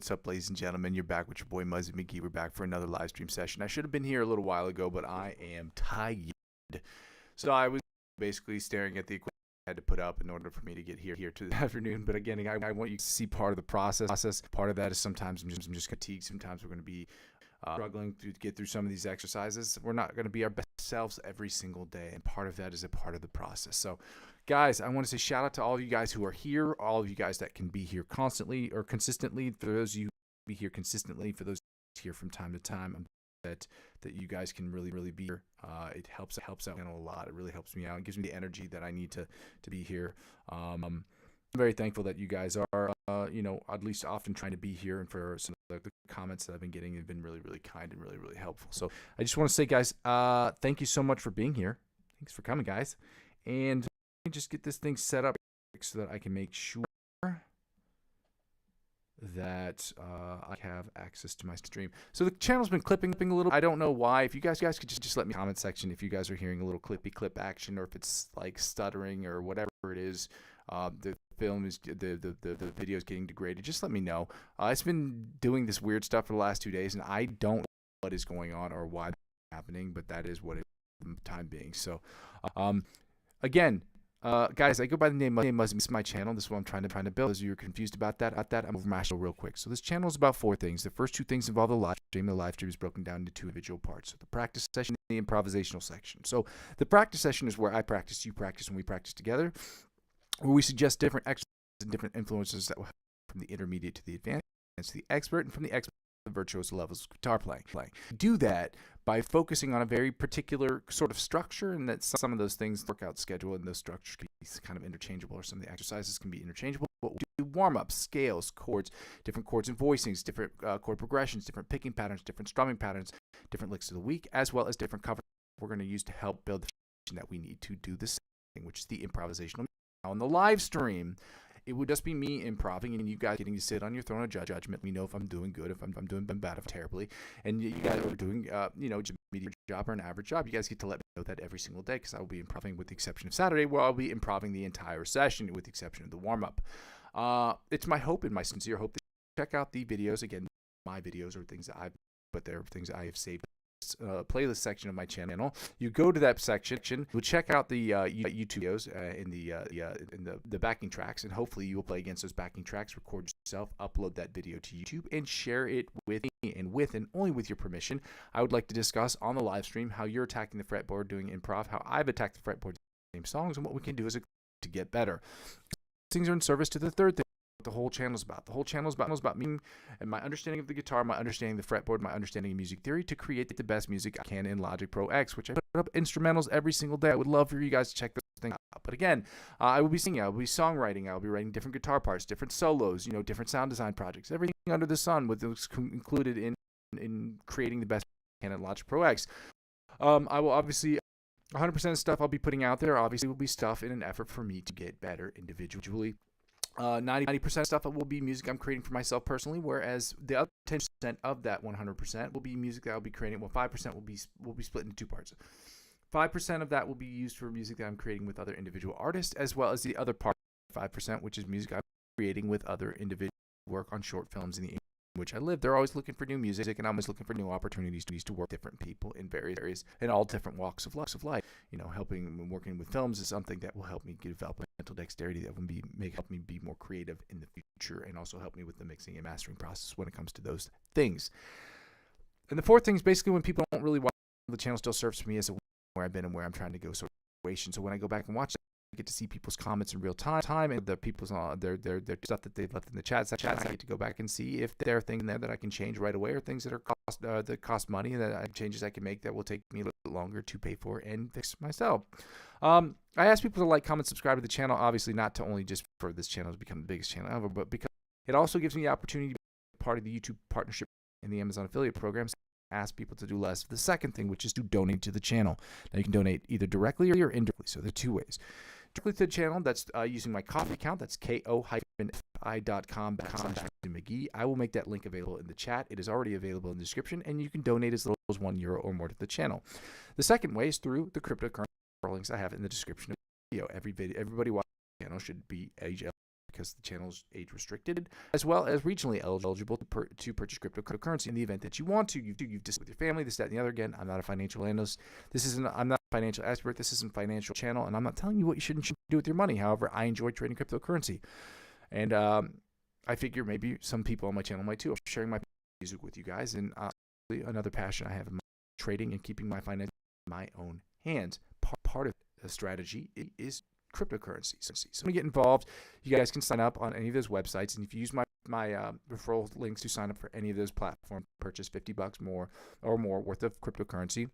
What's up, ladies and gentlemen? You're back with your boy Muzzy McGee. We're back for another live stream session. I should have been here a little while ago, but I am tired. So I was basically staring at the equipment I had to put up in order for me to get here to the afternoon. But again, I want you to see part of the process. Part of that is sometimes I'm just fatigued. Sometimes we're going to be struggling to get through some of these exercises. We're not going to be our best selves every single day, and part of that is a part of the process. So guys, I want to say shout out to all of you guys who are here, all of you guys that can be here constantly or consistently. For those of you who be here consistently, for those here from time to time, I'm that you guys can really be here. It helps out a lot. It really helps me out. It gives me the energy that I need to be here. I'm very thankful that you guys are, at least often trying to be here, and for some of the comments that I've been getting have been really kind and really helpful. So I just want to say, guys, thank you so much for being here. Thanks for coming, guys. And let me just get this thing set up so that I can make sure that I have access to my stream. So the channel's been clipping a little. I don't know why. If you guys could just let me in the comment section if you guys are hearing a little clip action, or if it's like stuttering or whatever it is. The film is the video is getting degraded. Just let me know. It's been doing this weird stuff for the last 2 days, and I don't know what is going on or why it's happening, but that is what it is for the time being. So again, guys, I go by the name Muzzy. This is my channel. This is what I'm trying to build. As you're confused about that, I'm over mashed real quick. So this channel is about 4 things. The first 2 things involve the live stream. The live stream is broken down into 2 individual parts. So the practice session and the improvisational section. So the practice session is where I practice, you practice, and we practice together, where we suggest different exercises and different influences that will help from the intermediate to the advanced to the expert, and from the expert to the virtuoso levels of guitar playing. Do that by focusing on a very particular sort of structure, and that some of those things, workout schedule, and those structures can be kind of interchangeable, or some of the exercises can be interchangeable. But we do warm-ups, scales, chords, different chords and voicings, different chord progressions, different picking patterns, different strumming patterns, different licks of the week, as well as different covers we're going to use to help build the foundation that we need to do this thing, which is the improvisational. On the live stream, it would just be me improving, and you guys getting to sit on your throne of judgment. Let me know if I'm doing good, if I'm doing bad, if terribly. And you guys are doing, just a mediocre job or an average job. You guys get to let me know that every single day, because I will be improving, with the exception of Saturday, where I'll be improving the entire session, with the exception of the warm-up. It's my hope and my sincere hope that you check out the videos. Again, my videos are things that they're things I have saved. Playlist section of my channel. You go to that section, you'll check out the YouTube videos in the backing tracks, and hopefully you will play against those backing tracks, record yourself, upload that video to YouTube, and share it with me, and only with your permission. I would like to discuss on the live stream how you're attacking the fretboard doing improv, how I've attacked the fretboard doing same songs, and what we can do to get better. Things are in service to the third thing the whole channel is about. The whole channel is about me and my understanding of the guitar, my understanding of the fretboard, my understanding of music theory, to create the best music I can in Logic Pro X, which I put up instrumentals every single day. I would love for you guys to check this thing out. But again, I will be singing, I will be songwriting, I will be writing different guitar parts, different solos, different sound design projects, everything under the sun with those included in creating the best I can in Logic Pro X. I will obviously 100% of stuff I'll be putting out there obviously will be stuff in an effort for me to get better individually. 90% of stuff will be music I'm creating for myself personally, whereas the other 10% of that 100% will be music that I'll be creating. Well, 5% will be split into 2 parts. 5% of that will be used for music that I'm creating with other individual artists, as well as the other part, 5%, which is music I'm creating with other individuals who work on short films in the area in which I live. They're always looking for new music, and I'm always looking for new opportunities to work with different people in various areas in all different walks of life. Working with films is something that will help me develop mental dexterity that will help me be more creative in the future, and also help me with the mixing and mastering process when it comes to those things. And the fourth thing is basically when people don't really watch, the channel still serves for me as a where I've been and where I'm trying to go sort of situation. So when I go back and watch it, I get to see people's comments in real time, and the people's their stuff that they've left in the chat. I get to go back and see if there are things in there that I can change right away, or things that are that cost money, changes I can make that will take me a little bit longer to pay for and fix myself. I ask people to like, comment, subscribe to the channel. Obviously, not to only just for this channel to become the biggest channel ever, but because it also gives me the opportunity to be part of the YouTube partnership and the Amazon affiliate programs. Ask people to do less of the second thing, which is to donate to the channel. Now you can donate either directly or indirectly. So there are 2 ways. Directly to the channel, that's using my Ko-fi account. That's ko-fi.com/McGee. I will make that link available in the chat. It is already available in the description, and you can donate as little as €1 or more to the channel. The second way is through the cryptocurrency links I have in the description of the video. Everybody watching the channel should be age because the channel is age restricted, as well as regionally eligible to purchase cryptocurrency in the event that you want to. You've discussed with your family, this, that, and the other. Again, I'm not a financial analyst. I'm not a financial expert. This isn't a financial channel, and I'm not telling you what you should and shouldn't do with your money. However, I enjoy trading cryptocurrency. And I figure maybe some people on my channel might too. I'm sharing my music with you guys, and another passion I have in trading and keeping my finances in my own hands. Part of the strategy is cryptocurrency. So when you get involved, you guys can sign up on any of those websites, and if you use my referral links to sign up for any of those platforms, purchase $50 more or more worth of cryptocurrency,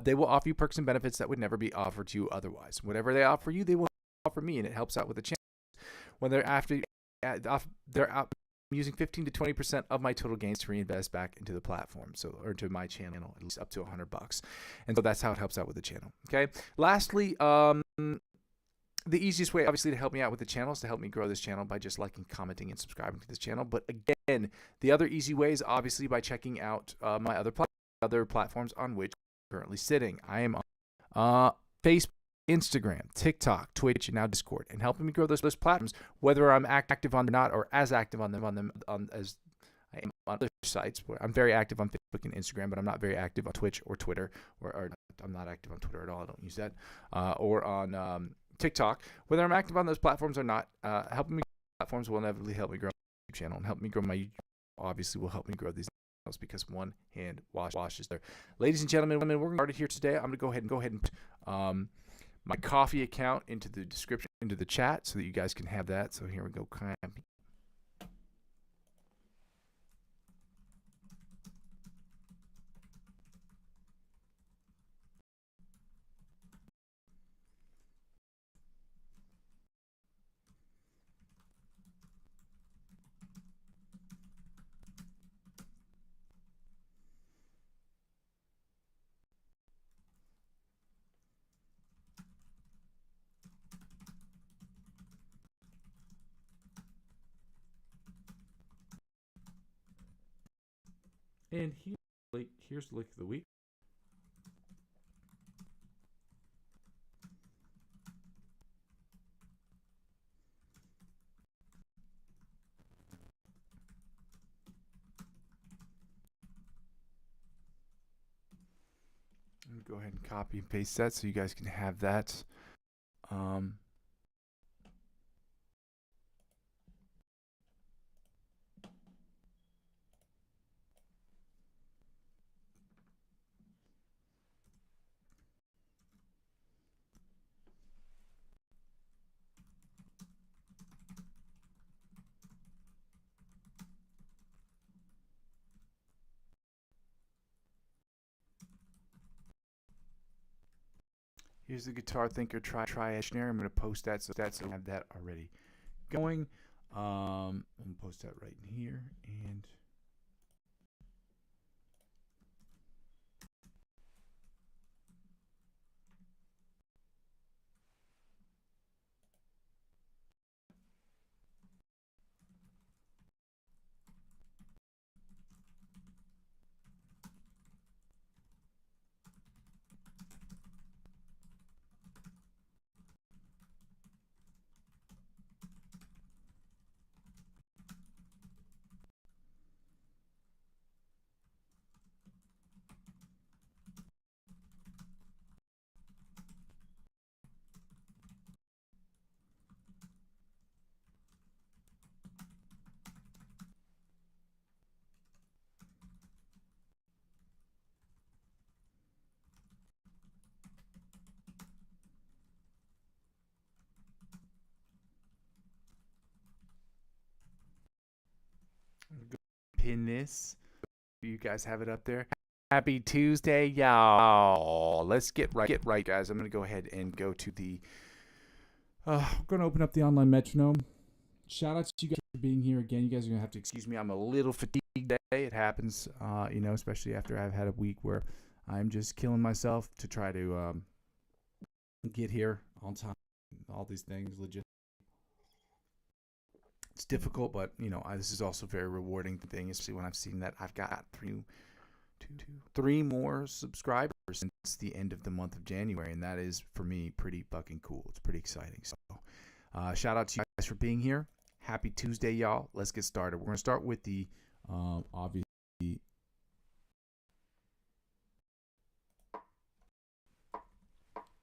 they will offer you perks and benefits that would never be offered to you otherwise. Whatever they offer you, they will offer me, and it helps out with the channel. When they're out using 15 to 20% of my total gains to reinvest back into the platform, or to my channel, at least up to $100. And so that's how it helps out with the channel. Okay. Lastly, the easiest way, obviously, to help me out with the channel is to help me grow this channel by just liking, commenting, and subscribing to this channel. But again, the other easy way is obviously by checking out my other platforms on which I'm currently sitting. I am on Facebook, Instagram, TikTok, Twitch, and now Discord, and helping me grow those platforms, whether I'm active on them or not, or as active on them as I am on other sites. I'm very active on Facebook and Instagram, but I'm not very active on Twitch or Twitter, or I'm not active on Twitter at all. I don't use that, or on TikTok. Whether I'm active on those platforms or not, helping me grow platforms will inevitably help me grow my YouTube channel, and help me grow my YouTube obviously will help me grow these channels, because one hand washes there. Ladies and gentlemen, we're going to start here today. I'm going to go ahead and put my coffee account into the description, into the chat, so that you guys can have that. So here we go. And here's the lick of the week. Let me go ahead and copy and paste that so you guys can have that. Here's the Guitar Thinker Triationary. I'm going to post that so I have that already going. I'm going to post that right in here. And pin this. You guys have it up there. Happy Tuesday, y'all. Let's get right, guys. I'm going to go ahead and go to the... I'm going to open up the online metronome. Shout out to you guys for being here again. You guys are going to have to excuse me. I'm a little fatigued today. It happens, especially after I've had a week where I'm just killing myself to try to get here on time. All these things, legit. It's difficult, but this is also a very rewarding thing, especially when I've seen that I've got three more subscribers since the end of the month of January, and that is for me pretty fucking cool. It's pretty exciting. So Shout out to you guys for being here. Happy Tuesday, y'all. Let's get started. We're going to start with the obviously.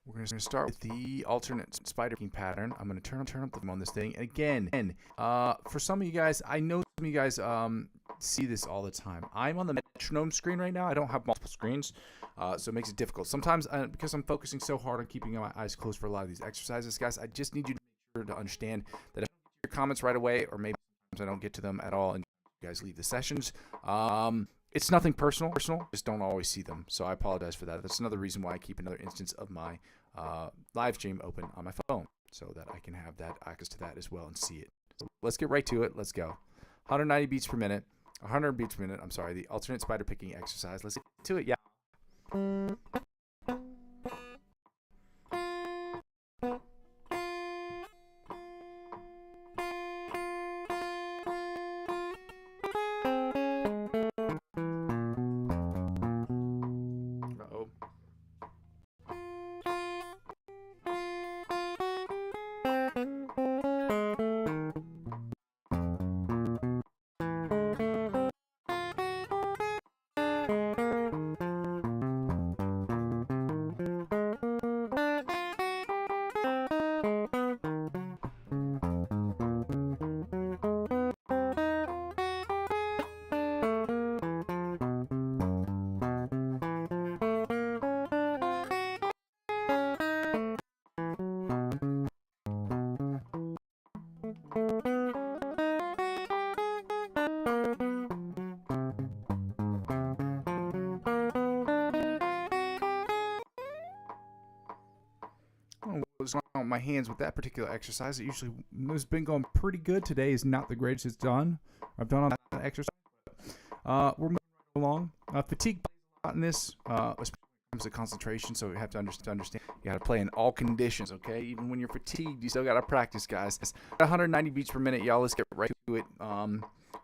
We're going to start with the alternate spider picking pattern. I'm going to turn up the volume on this thing. And again, for some of you guys, I know some of you guys see this all the time. I'm on the metronome screen right now. I don't have multiple screens, so it makes it difficult. Sometimes, because I'm focusing so hard on keeping my eyes closed for a lot of these exercises, guys, I just need you to make sure to understand that if you get your comments right away, or maybe sometimes I don't get to them at all, and you guys leave the sessions, it's nothing personal. Just don't always see them, so I apologize for that. That's another reason why I keep another instance of my live stream open on my phone, so that I can have that access to that as well and see it. So let's get right to it. Let's go. 190 beats per minute. 100 beats per minute. I'm sorry. The alternate spider picking exercise. Let's get to it. Yeah. On my hands with that particular exercise. It usually has been going pretty good. Today is not the greatest it's done. I've done on that exercise. We're moving along. Fatigue plays a lot in this, especially when it comes to concentration. So you have to understand. You got to play in all conditions. Okay, even when you're fatigued, you still got to practice, guys. 190 beats per minute, y'all. Let's get right to it.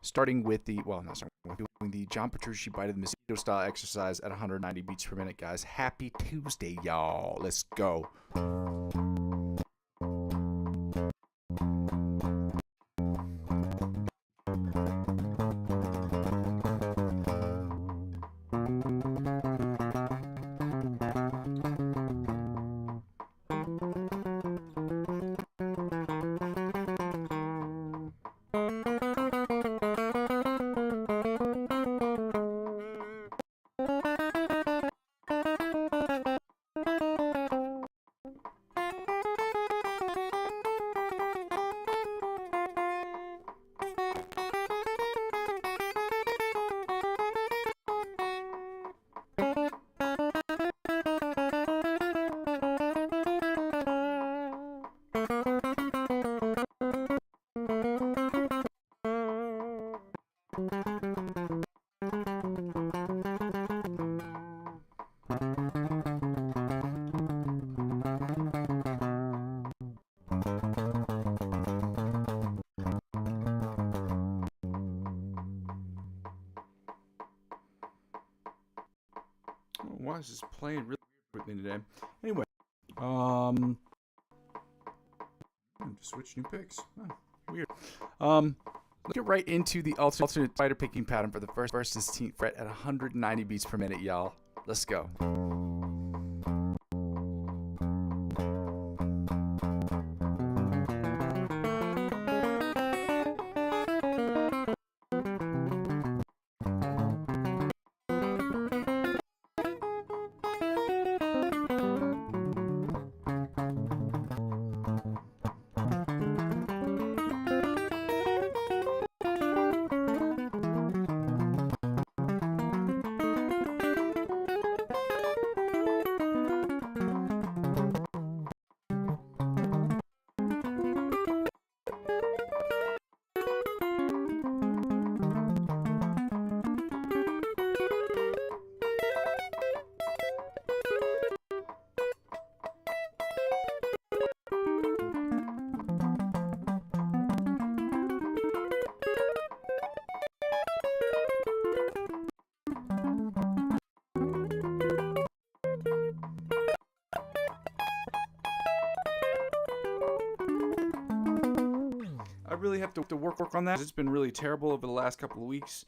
Starting with the doing the John Petrucci bite of the mosquito style exercise at 190 beats per minute, guys. Happy Tuesday, y'all. Let's go. Why is this playing really weird with me today? Anyway, just switch new picks. Oh, weird. Let's get right into the alternate spider picking pattern for the first 16th fret at 190 beats per minute, y'all. Let's go. really have to work on that. It's been really terrible over the last couple of weeks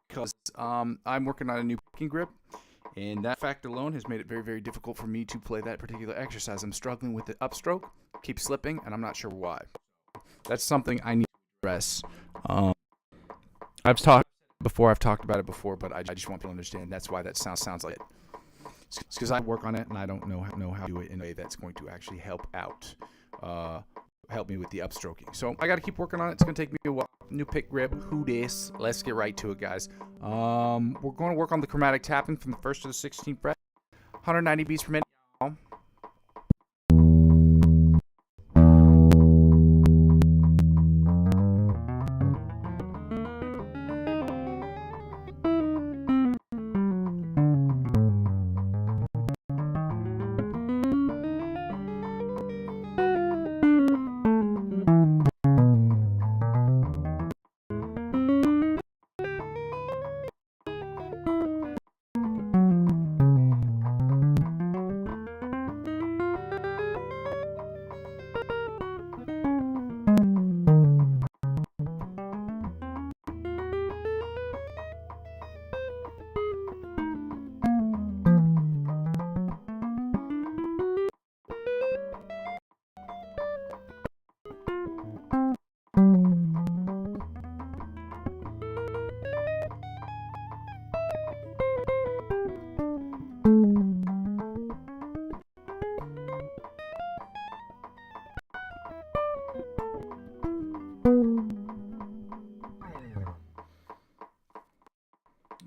because I'm working on a new picking grip, and that fact alone has made it very, very difficult for me to play that particular exercise. I'm struggling with the upstroke, keep slipping, and I'm not sure why. That's something I need to address. I've talked about it before, but I just want people to understand that's why that sounds like it. It's because I work on it and I don't know how to do it in a way that's going to actually help me with the upstroking. So I got to keep working on it. It's going to take me a while. New pick grip. Who dis? Let's get right to it, guys. We're going to work on the chromatic tapping from the 1st to the 16th fret. 190 beats per minute.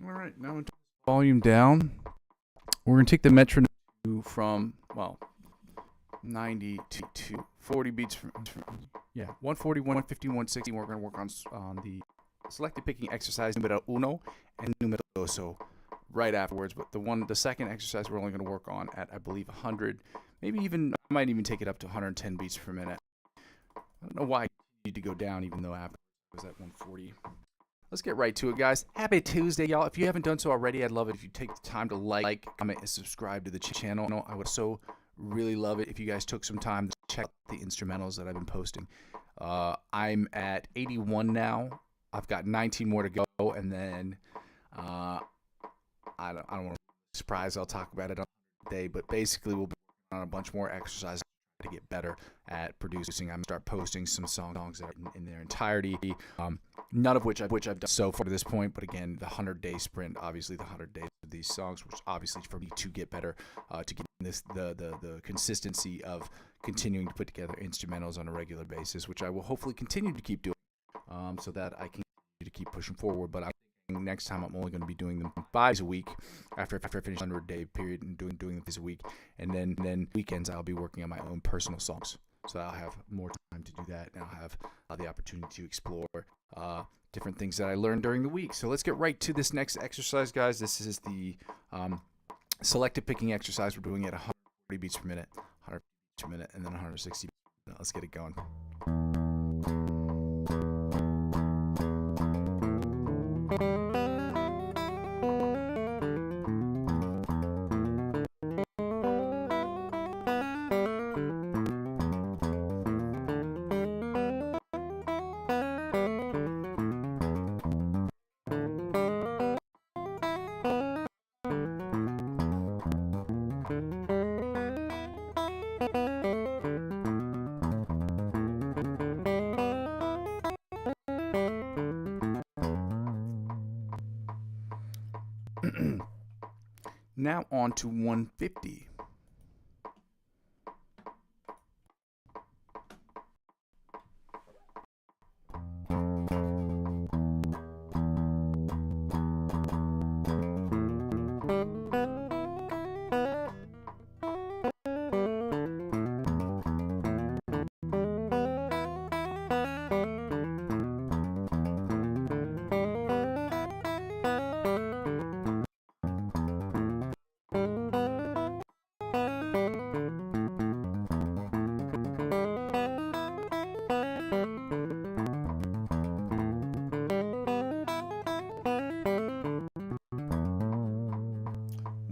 Alright, now volume down. We're going to take the metronome from, 90 to 40 beats. 140, 150, 160. We're going to work on the selected picking exercise numero uno and numero dos right afterwards. But the second exercise we're only going to work on at, I believe, 100. Maybe even, I might even take it up to 110 beats per minute. I don't know why I need to go down even though after it was at 140. Let's get right to it, guys. Happy Tuesday, y'all. If you haven't done so already, I'd love it if you take the time to like, comment, and subscribe to the channel. I would so really love it if you guys took some time to check the instrumentals that I've been posting. I'm at 81 now. I've got 19 more to go, and then I don't want to be surprised. I'll talk about it on the day, but basically we'll be on a bunch more exercises to get better at producing. I'm going to start posting some songs that are in their entirety, none of which I've done so far to this point, but again, the 100-day sprint, obviously the 100 days of these songs, which obviously for me to get better, to get the consistency of continuing to put together instrumentals on a regular basis, which I will hopefully continue to keep doing, so that I can continue to keep pushing forward. But I'm thinking next time I'm only going to be doing them 5 days a week after I finish 100-day period and doing them 5 days a week, and then weekends I'll be working on my own personal songs. So I'll have more time to do that, and I'll have the opportunity to explore different things that I learned during the week. So let's get right to this next exercise, guys. This is the selective picking exercise. We're doing it at 140 beats per minute, 100 beats per minute, and then 160 beats per minute. Let's get it going. Now on to 150.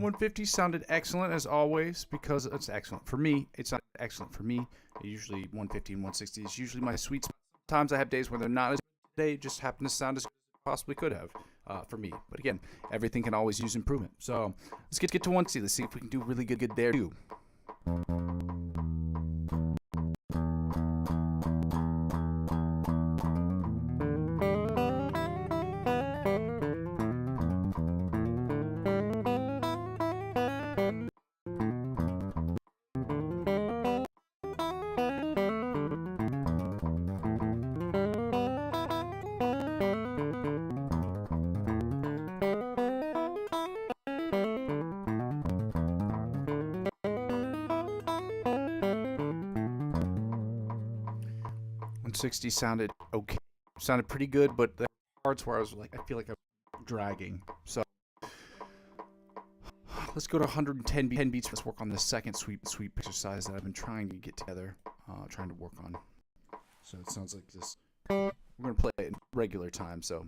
$150 sounded excellent as always, because it's excellent for me. It's not excellent for me. Usually 150 and 160 is usually my sweet spot. Sometimes I have days where they're not as good. Today just happen to sound as good as it possibly could have for me. But again, everything can always use improvement. So let's get to 1C. Let's see if we can do really good there too. .60 sounded okay, sounded pretty good, but the parts where I was like, I feel like I'm dragging. So let's go to 110 beats. Let's work on the second sweep exercise that I've been trying to get together, trying to work on. So it sounds like this. We're gonna play it in regular time. So.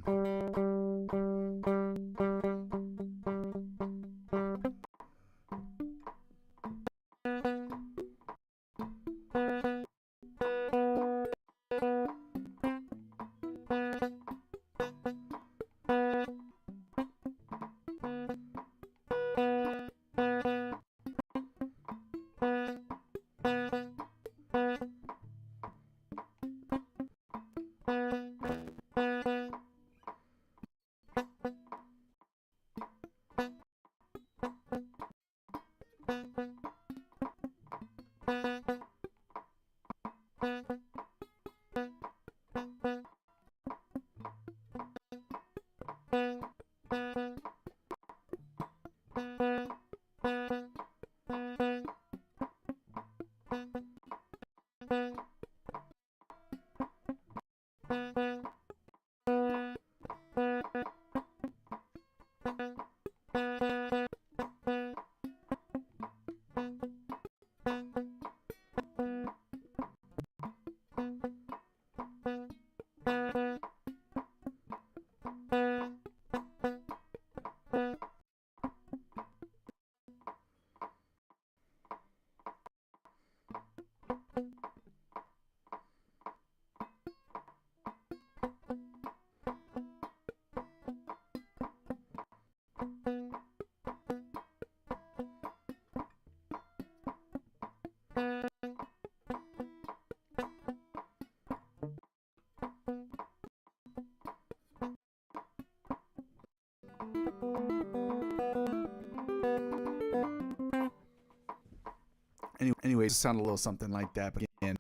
Anyways, it sounded a little something like that, but again,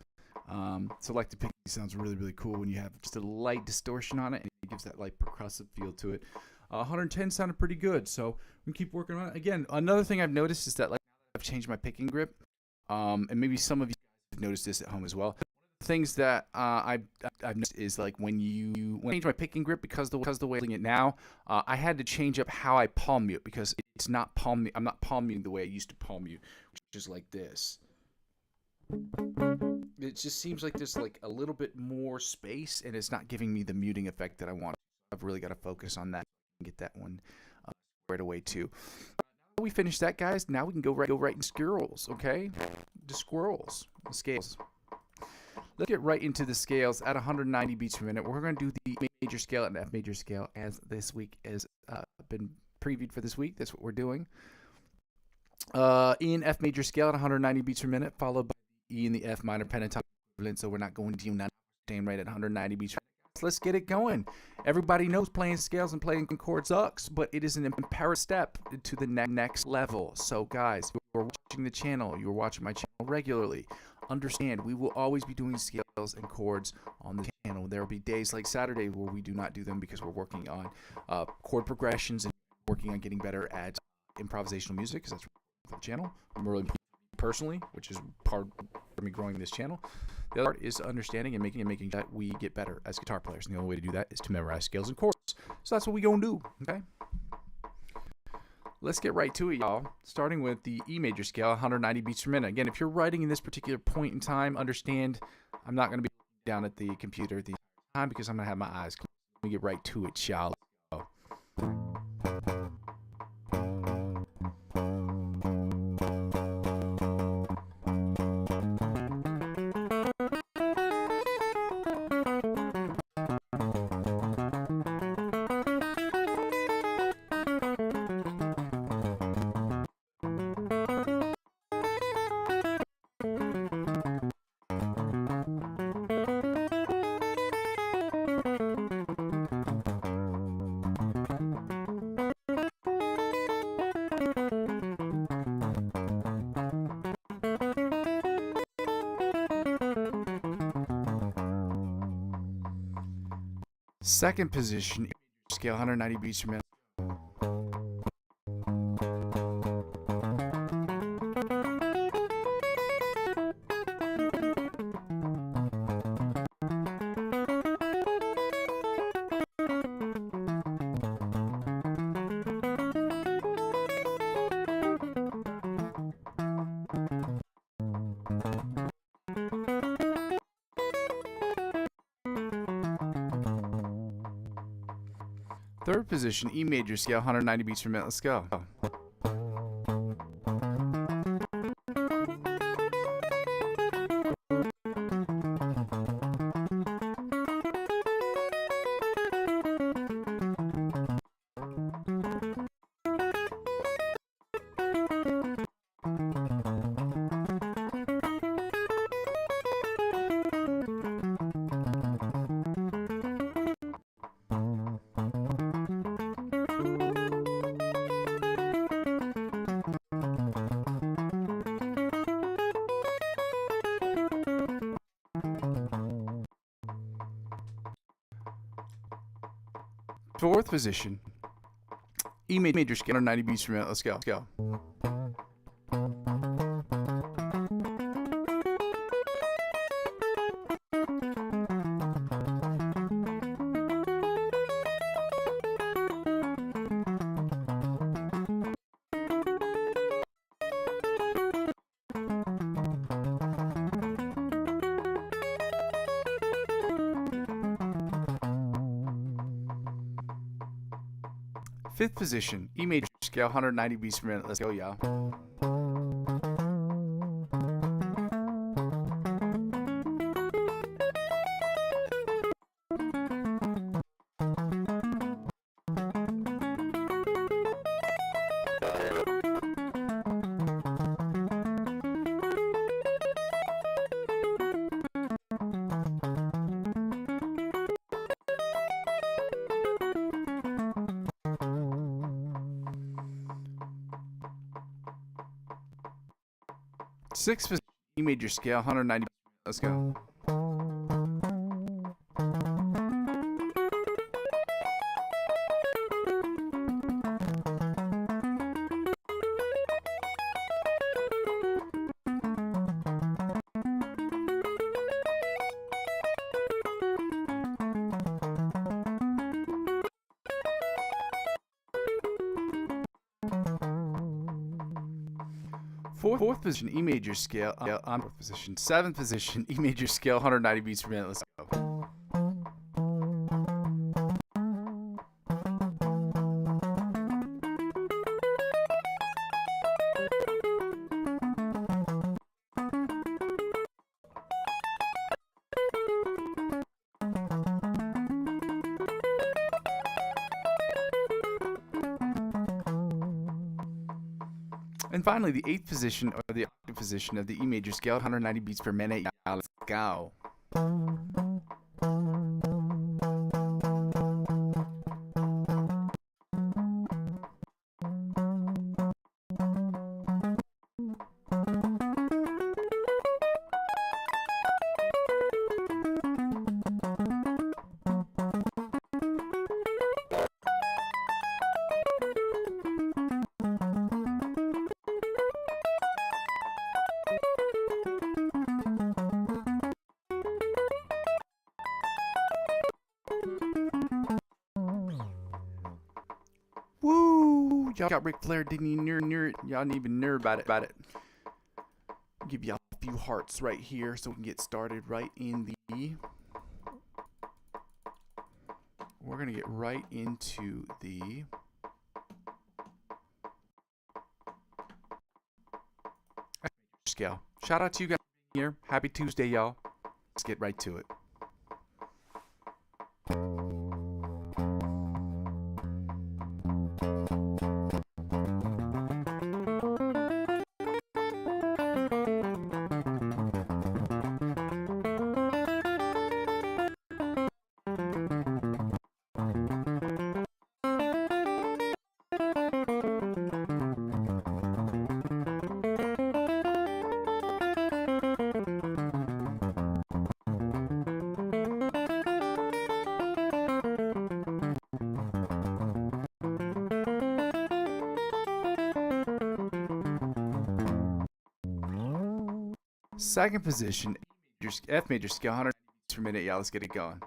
so like the pick sounds really cool when you have just a light distortion on it, and it gives that light percussive feel to it. 110 sounded pretty good, so we can keep working on it. Again, another thing I've noticed is that like I've changed my picking grip, and maybe some of you have noticed this at home as well. Things that I've noticed is like when I change my picking grip because the way I'm doing it now, I had to change up how I palm mute because it's not palm. I'm not palm muting the way I used to palm mute, which is like this. It just seems like there's like a little bit more space, and it's not giving me the muting effect that I want. I've really got to focus on that and get that one squared away too. Now we finished that, guys. Now we can go right in squirrels. Okay, the squirrels, the scales. Let's get right into the scales at 190 beats per minute. We're going to do the major scale and F major scale as this week has been previewed for this week. That's what we're doing. In F major scale at 190 beats per minute, followed by the E and the F minor pentatonic equivalent. So we're not going to not staying right at 190 beats per minute. Let's get it going. Everybody knows playing scales and playing chords sucks, but it is an imperative step to the next level. So guys, you're watching the channel, you're watching my channel regularly, understand we will always be doing scales and chords on the channel. There will be days like Saturday where we do not do them because we're working on chord progressions and working on getting better at improvisational music, because that's for the channel. I'm really personally, which is part of me growing this channel. The other part is understanding and making that we get better as guitar players. And the only way to do that is to memorize scales and chords. So that's what we gonna do, okay? Let's get right to it, y'all. Starting with the E major scale, 190 beats per minute. Again, if you're writing in this particular point in time, understand I'm not gonna be down at the computer the time because I'm gonna have my eyes closed. Let me get right to it, y'all. Second position, scale 190 beats per minute. Third position, E major scale, 190 beats per minute. Let's go. Fourth position, E major scale, 190 beats per minute. Let's go. Let's go. Fifth position, E major scale, 190 beats per minute. Let's go, y'all. Sixth position, E major scale, 190. Let's go. Fourth position, E major scale. On fourth position. Seventh position, E major scale, 190 beats per minute. Let's go. And finally, the eighth position, or the octave position of the E major scale, 190 beats per minute. Let's go. Woo! Y'all got Ric Flair, didn't you? Y'all didn't even know about it. Give y'all a few hearts right here so we can get started right in the... We're going to get right into the... scale. Shout out to you guys here. Happy Tuesday, y'all. Let's get right to it. Second position, F major scale, 100 beats per minute. Yeah, let's get it going.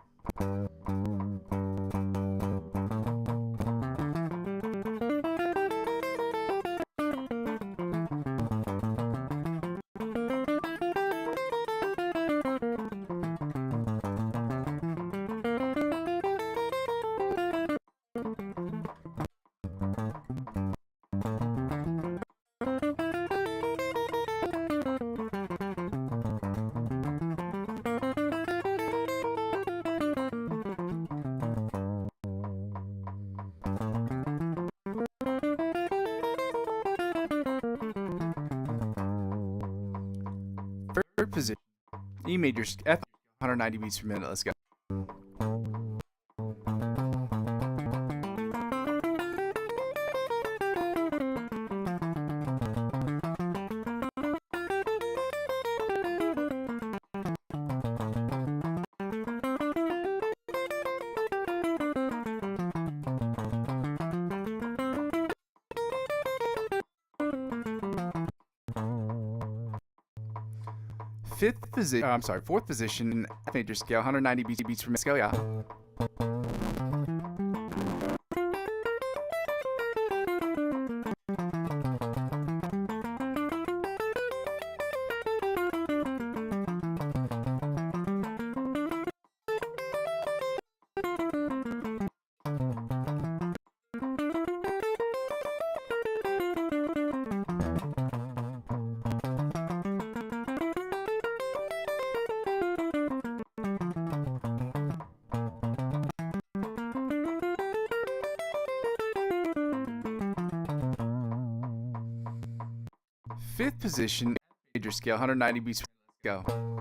Third position, E major, F, 190 beats per minute. Let's go. Fourth position, F major scale, 190 beats per minute. Let's go, yeah. Fifth position, major scale, 190 beats per minute. Let's go.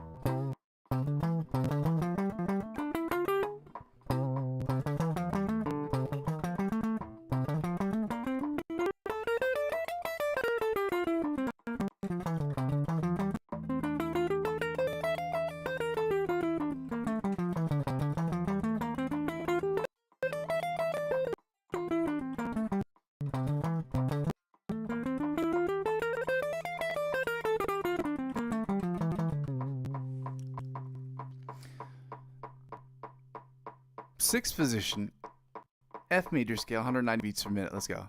Sixth position, F major scale, 190 beats per minute. Let's go.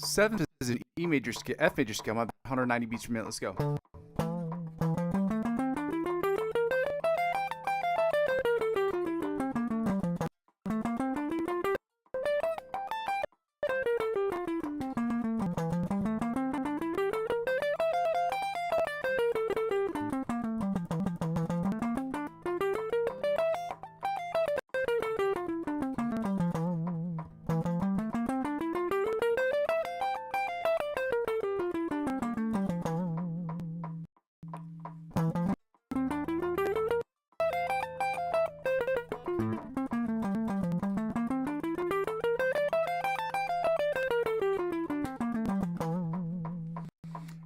Seventh is an E major scale, F major scale, 190 beats per minute. Let's go.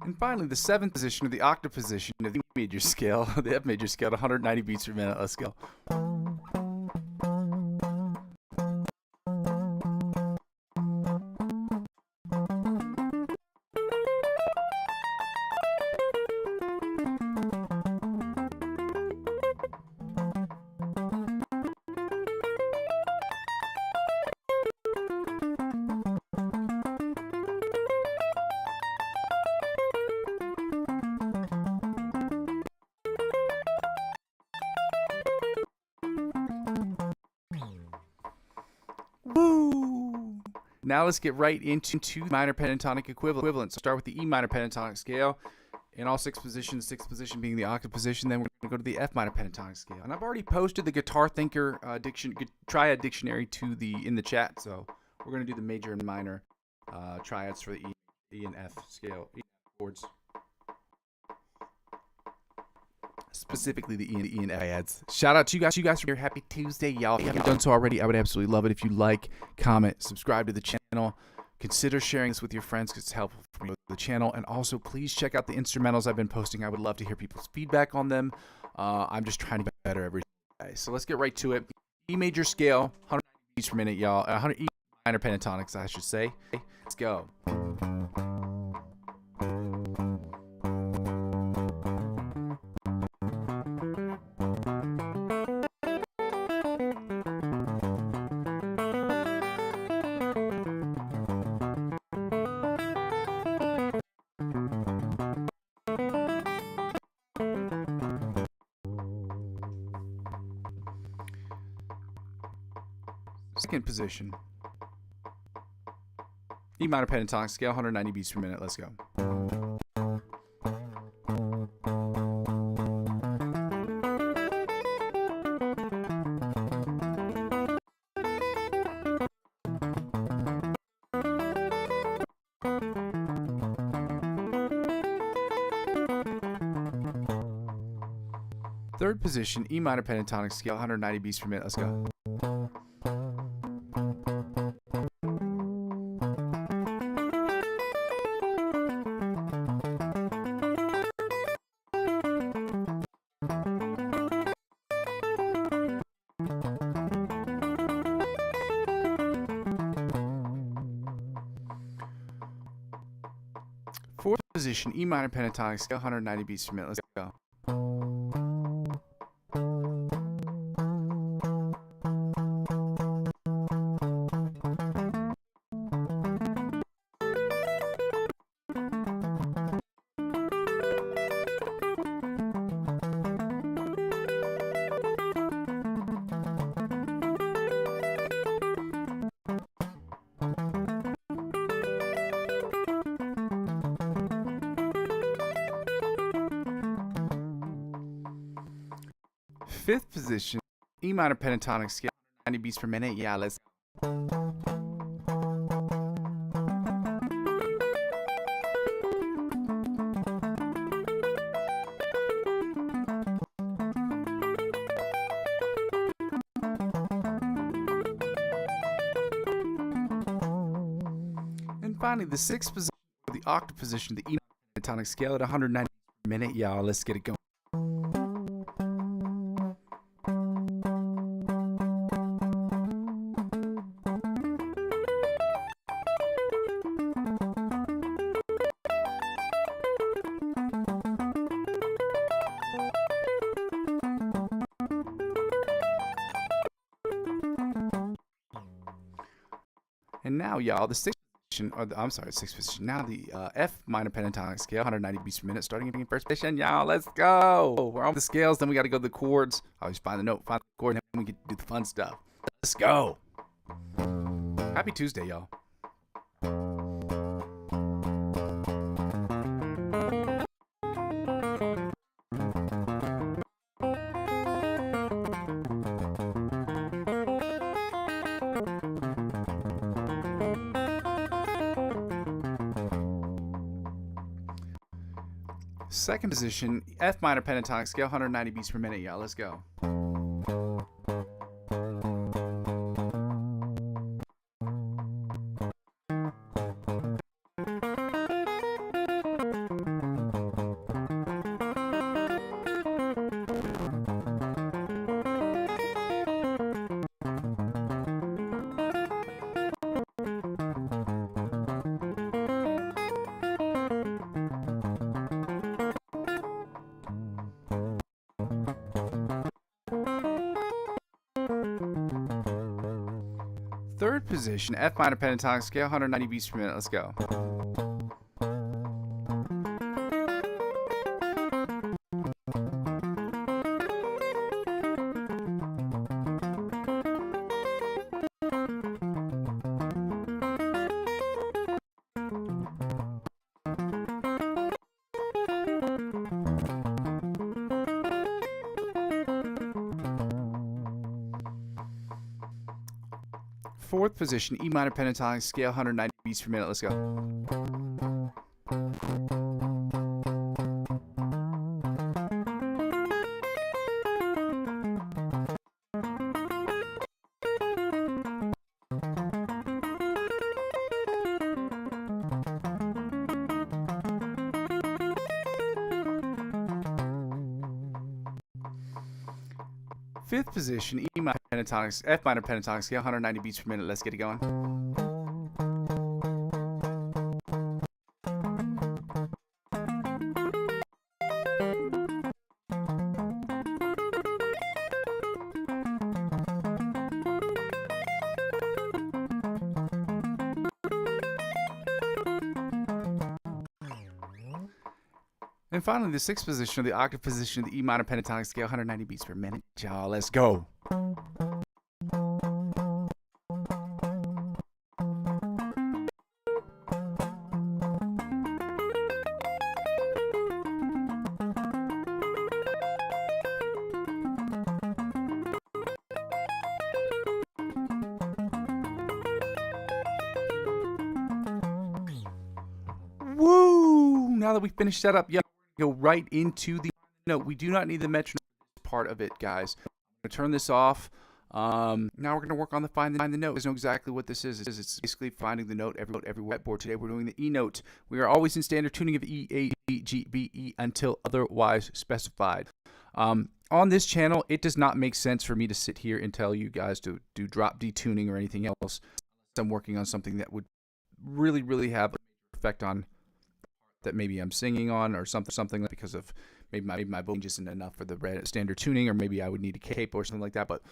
And finally, the seventh position, or the octave position of the E major scale, the F major scale, 190 beats per minute. Let's go. Now let's get right into minor pentatonic equivalent. So start with the E minor pentatonic scale in all 6 positions, 6th position being the octave position. Then we're going to go to the F minor pentatonic scale. And I've already posted the Guitar Thinker triad dictionary in the chat. So we're going to do the major and minor triads for the E and F scale, E chords. Specifically the E and F triads. Shout out to you guys for your happy Tuesday, y'all. If you haven't done so already, I would absolutely love it if you like, comment, subscribe to the channel. Consider sharing this with your friends because it's helpful for the channel. And also, please check out the instrumentals I've been posting. I would love to hear people's feedback on them. I'm just trying to get better every day. So let's get right to it. E major scale, 100 beats per minute, y'all. 100 E minor pentatonics, I should say. Let's go. Second position, E minor pentatonic scale, 190 beats per minute. Let's go. Third position, E minor pentatonic scale, 190 beats per minute. Let's go. Fourth position, E minor pentatonic scale, 190 beats per minute. Let's go. Fifth position, E minor pentatonic scale, 90 beats per minute. Yeah, let's. And finally, the sixth position, the octave position, the E minor pentatonic scale at 190 beats per minute. Y'all, let's get it going. And now, y'all, the sixth position, sixth position. Now the F minor pentatonic scale, 190 beats per minute, starting in first position. Y'all, let's go. We're on the scales, then we got to go to the chords. Always find the note, find the chord, and then we get to do the fun stuff. Let's go. Happy Tuesday, y'all. Second position, F minor pentatonic scale, 190 beats per minute. Y'all, let's go. Third position, F minor pentatonic scale, 190 beats per minute. Let's go. 4th position, E minor pentatonic scale, 190 beats per minute. Let's go. 5th position, E minor pentatonic, F minor pentatonic scale, 190 beats per minute. Let's get it going. And finally, the 6th position, or the octave position of the E minor pentatonic scale, 190 beats per minute. Y'all, let's go. Woo! Now that we finished that up, go right into the note. We do not need the metronome part of it, guys. I'm going to turn this off. Now we're going to work on the find the note. You guys know exactly what this is. It's basically finding the note every fretboard. Today we're doing the E note. We are always in standard tuning of E, A, D, G, B, E until otherwise specified. On this channel, it does not make sense for me to sit here and tell you guys to do drop D tuning or anything else unless I'm working on something that would really have an effect on that maybe I'm singing on or something because of maybe my vocal isn't enough for the standard tuning, or maybe I would need a capo or something like that. But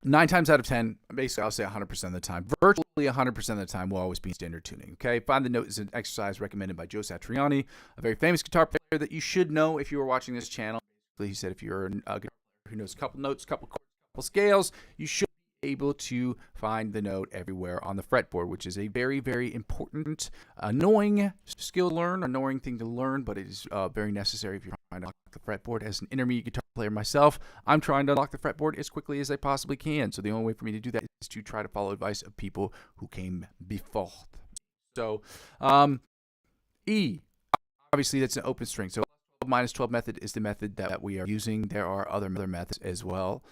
9 times out of 10, basically I'll say 100% of the time, virtually 100% of the time will always be standard tuning. Okay, Find the Note is an exercise recommended by Joe Satriani, a very famous guitar player that you should know if you are watching this channel. He said if you're a guitar player who knows a couple notes, couple chords, couple scales, you should able to find the note everywhere on the fretboard, which is a very important, annoying skill to learn, annoying thing to learn, but it is very necessary if you're trying to unlock the fretboard. As an intermediate guitar player myself, I'm trying to unlock the fretboard as quickly as I possibly can. So the only way for me to do that is to try to follow advice of people who came before. So E, obviously that's an open string. So minus 12 method is the method that we are using. There are other methods as well.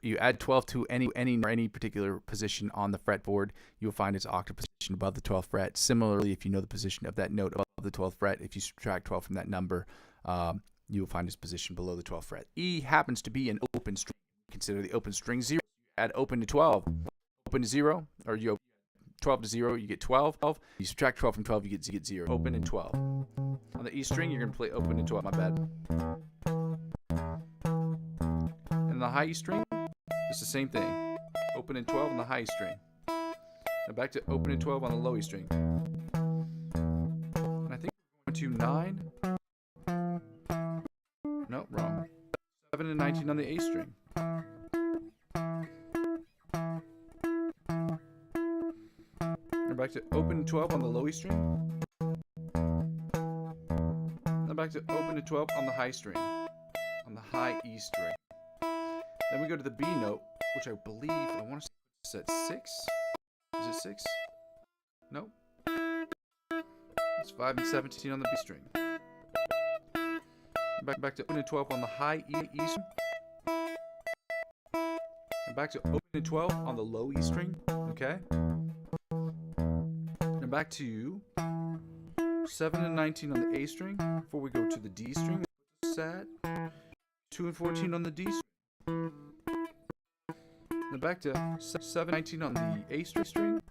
You add 12 to any particular position on the fretboard, you'll find its octave position above the 12th fret. Similarly, if you know the position of that note above the 12th fret, if you subtract 12 from that number, you will find its position below the 12th fret. E happens to be an open string. Consider the open string 0. Add open to 12. Open to 0, or you 12 to 0, you get 12. You subtract 12 from 12, you get 0. Open and 12. On the E string, you're going to play open and 12. My bad. And the high E string, it's the same thing. Open and 12 on the high E string. Now back to open and 12 on the low E string. And I think we're going to 9. No, wrong. 7 and 19 on the A string. And back to open and 12 on the low E string. Then back to open to 12 on the high string, on the high E string. Then we go to the B note, which I believe, I want to say it's at 6. Is it 6? Nope. It's 5 and 17 on the B string. Back to open and 12 on the high E string. And back to open and 12 on the low E string. Okay. And back to 7 and 19 on the A string before we go to the D string. Set 2 and 14 on the D string. Then back to 7 and 19 on the A string.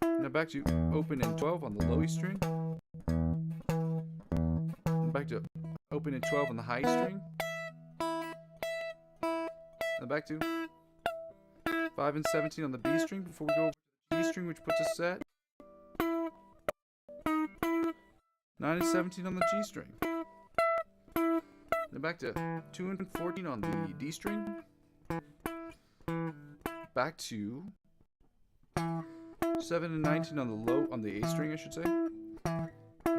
Now back to open and 12 on the low E string. And back to open and 12 on the high E string. And back to 5 and 17 on the B string before we go to the D string, which puts us at 9 and 17 on the G string. Then back to 2 and 14 on the D string. Back to 7 and 19 on the A string, I should say. And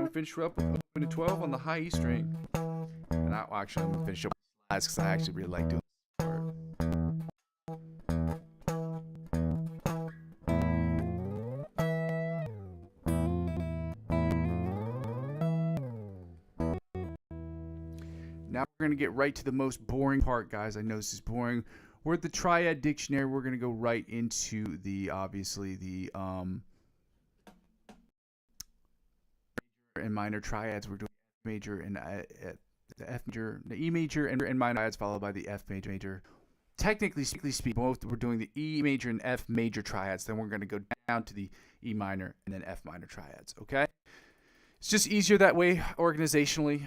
we finish up with open and 12 on the high E string. And I'm gonna finish up with last because I actually really like doing this part. Now we're going to get right to the most boring part, guys. I know this is boring. We're at the triad dictionary. We're going to go right into the, obviously, the and minor triads. We're doing major and the F major, the E major and minor triads, followed by the F major. Technically speaking, both we're doing the E major and F major triads. Then we're going to go down to the E minor and then F minor triads. Okay. It's just easier that way organizationally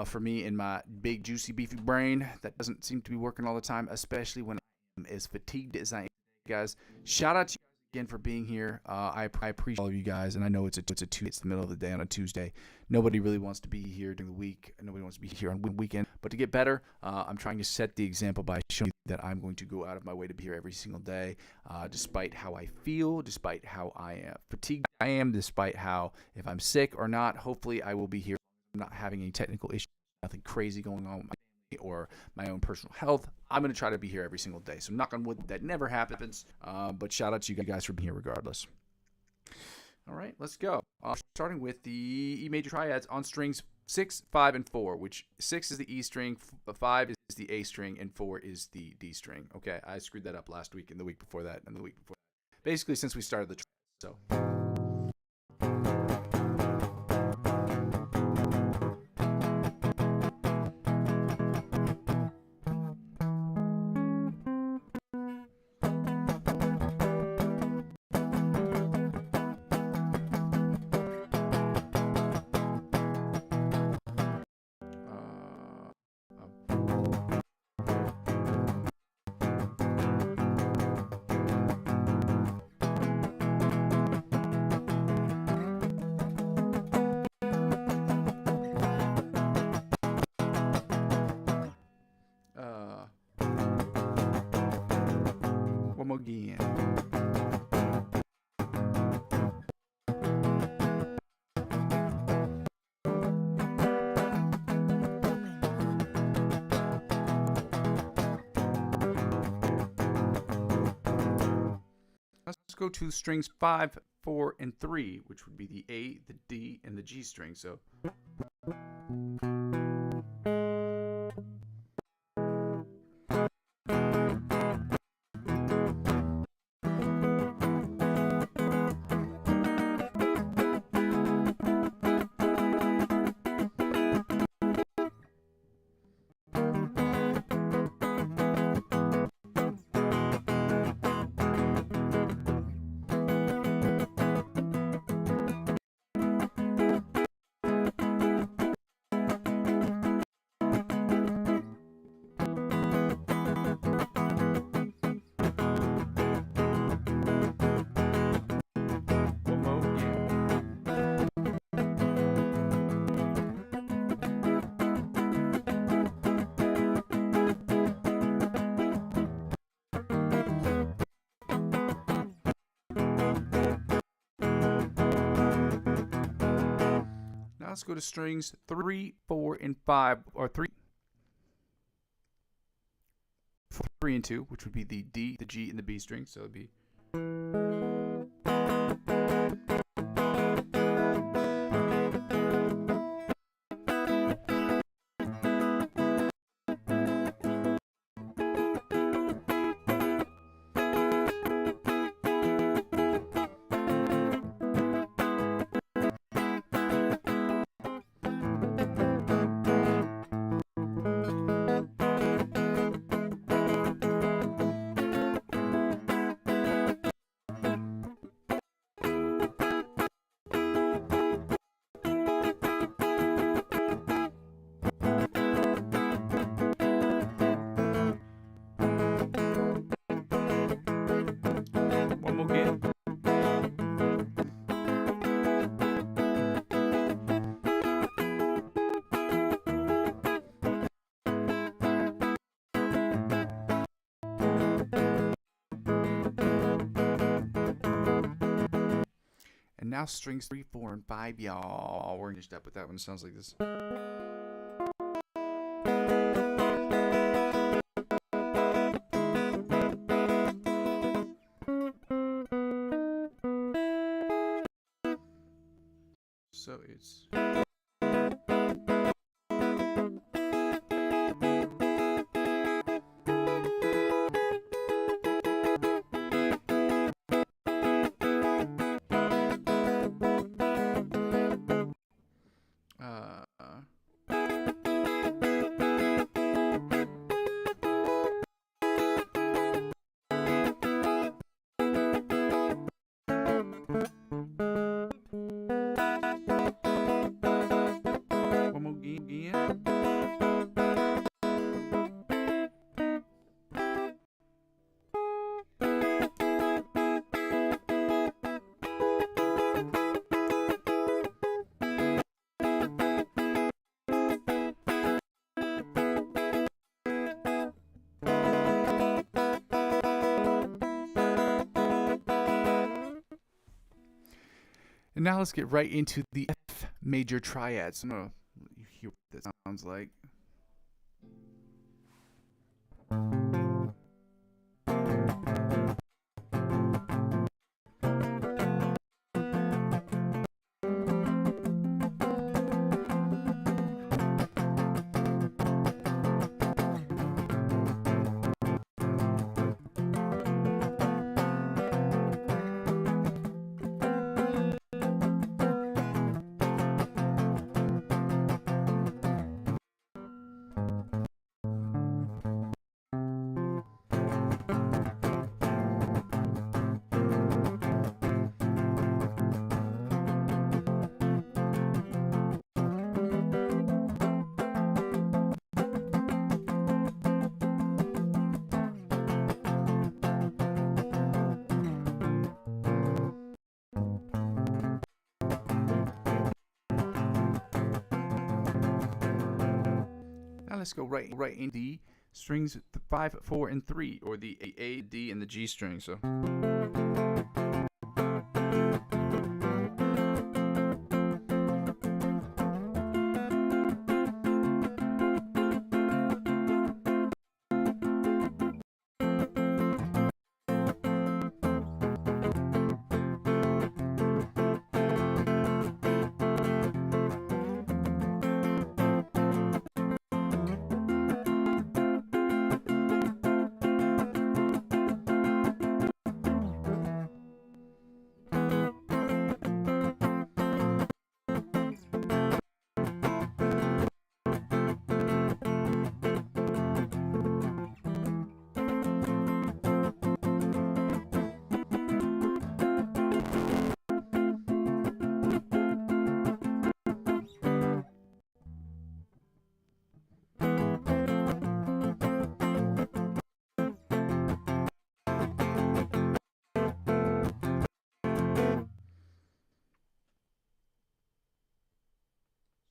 for me in my big, juicy, beefy brain that doesn't seem to be working all the time, especially when I'm as fatigued as I am. Guys, shout out to you again for being here. I appreciate all of you guys, and I know it's the middle of the day on a Tuesday. Nobody really wants to be here during the week. Nobody wants to be here on the weekend. But to get better, I'm trying to set the example by showing you that I'm going to go out of my way to be here every single day, despite how I feel, despite how fatigued I am, despite how, if I'm sick or not, hopefully I will be here. I'm not having any technical issues, nothing crazy going on with my family or my own personal health. I'm going to try to be here every single day. So knock on wood, that never happens. But shout out to you guys for being here regardless. All right, let's go. Starting with the E major triads on strings 6, 5, and 4, which 6 is the E string, 5 is the A string, and 4 is the D string. Okay, I screwed that up last week and the week before that and the week before that. Basically, since we started the triad, so. One more again. Let's go to strings 5, 4, and 3, which would be the A, the D, and the G string. So. Let's go to strings 3, 4, and 5, or 3, 3 and 2, which would be the D, the G, and the B string. So it'd be. And now strings 3, 4, and 5, y'all. We're finished up with that one. It sounds like this. So it's. now let's get right into the F major triads. I'm gonna let you hear what that sounds like. Now let's go right in the strings 5, 4, and 3, or the A, D, and the G string. So.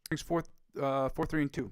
Strings 4, 3, and 2.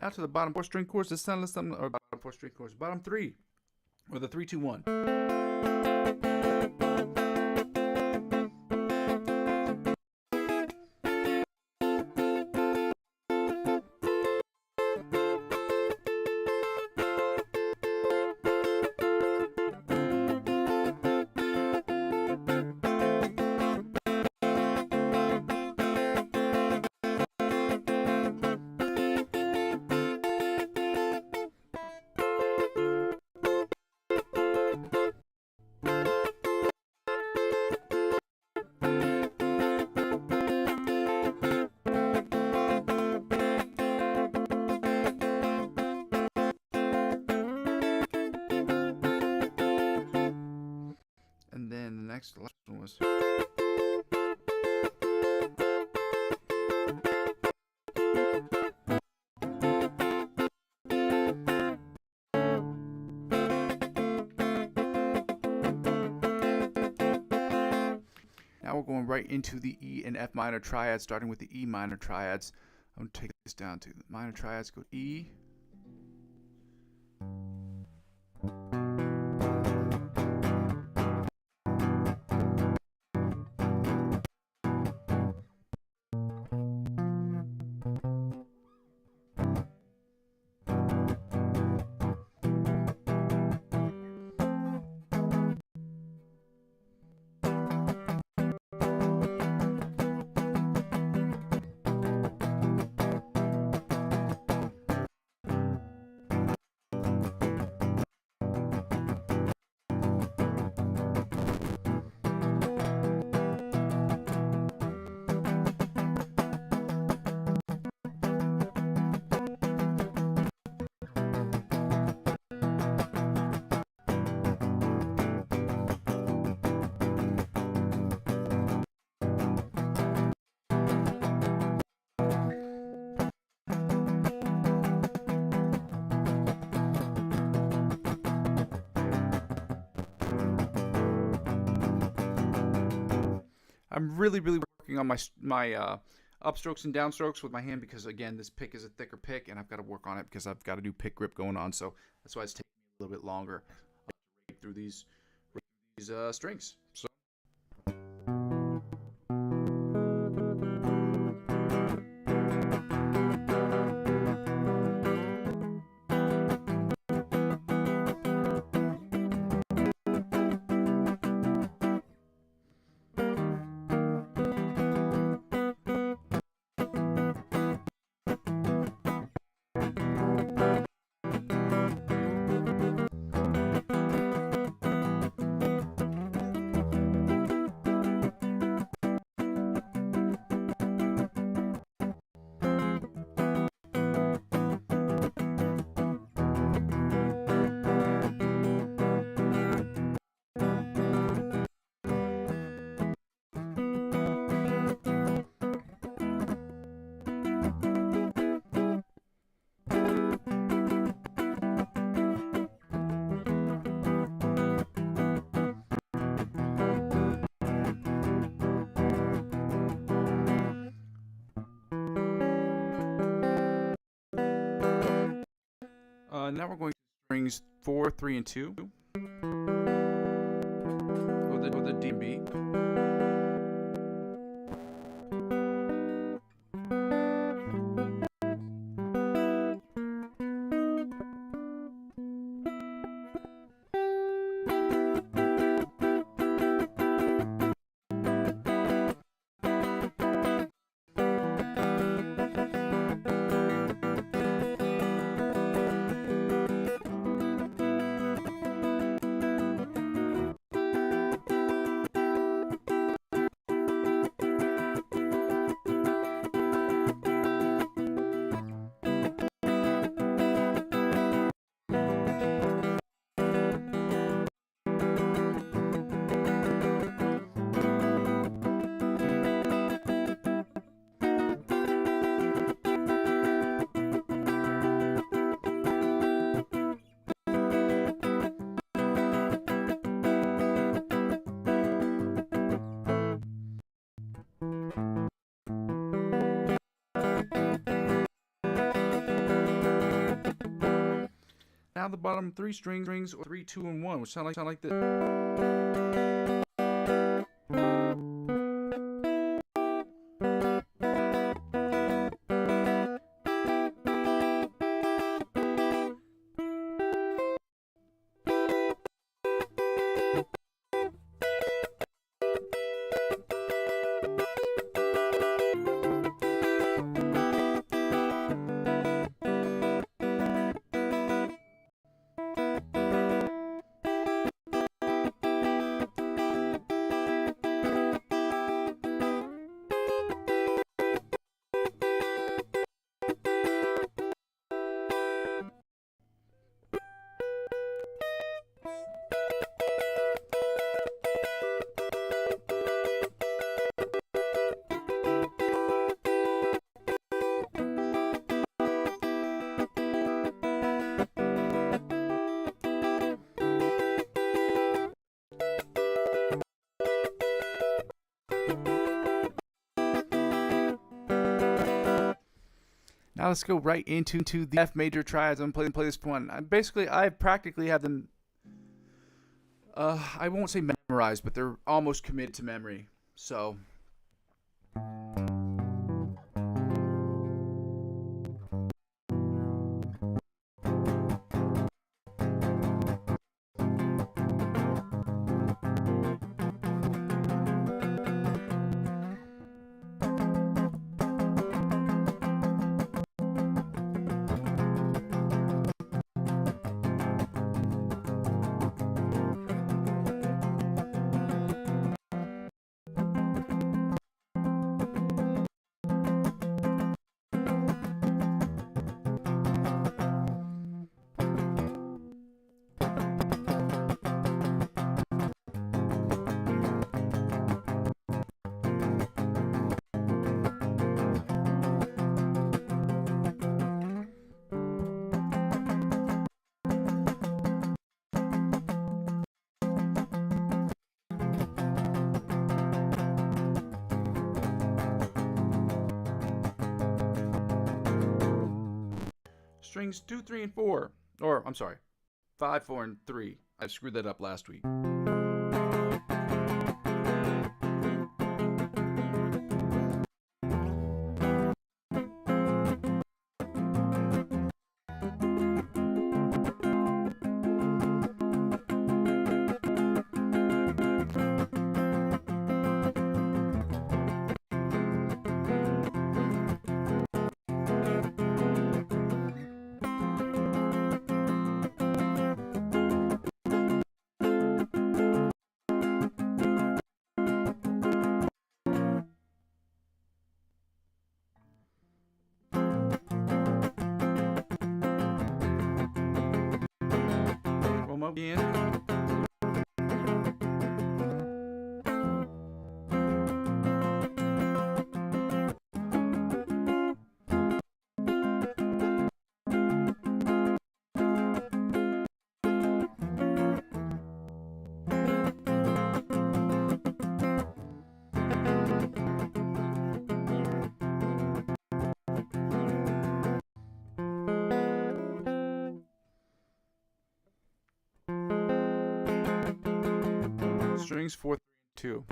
Now to the bottom 4 string chords, the soundless or bottom 4 string chords, bottom 3, or the 3, 2, 1. And then the last one was. Now we're going right into the E and F minor triads, starting with the E minor triads. I'm going to take this down to the minor triads. Go E. I'm really working on my upstrokes and downstrokes with my hand because, again, this pick is a thicker pick, and I've got to work on it because I've got a new pick grip going on. So that's why it's taking me a little bit longer to break through these strings. So. Now we're going to strings 4, 3, and 2 with the D and B. Now the bottom 3 strings, or 3, 2, and 1, which sound like this. Now let's go right into the F major triads. I'm going to play this one. I practically have them, I won't say memorized, but they're almost committed to memory. So... Strings 2, 3, and 4. Or, I'm sorry, 5, 4, and 3. I screwed that up last week. Again. Strings 4, 3, 2.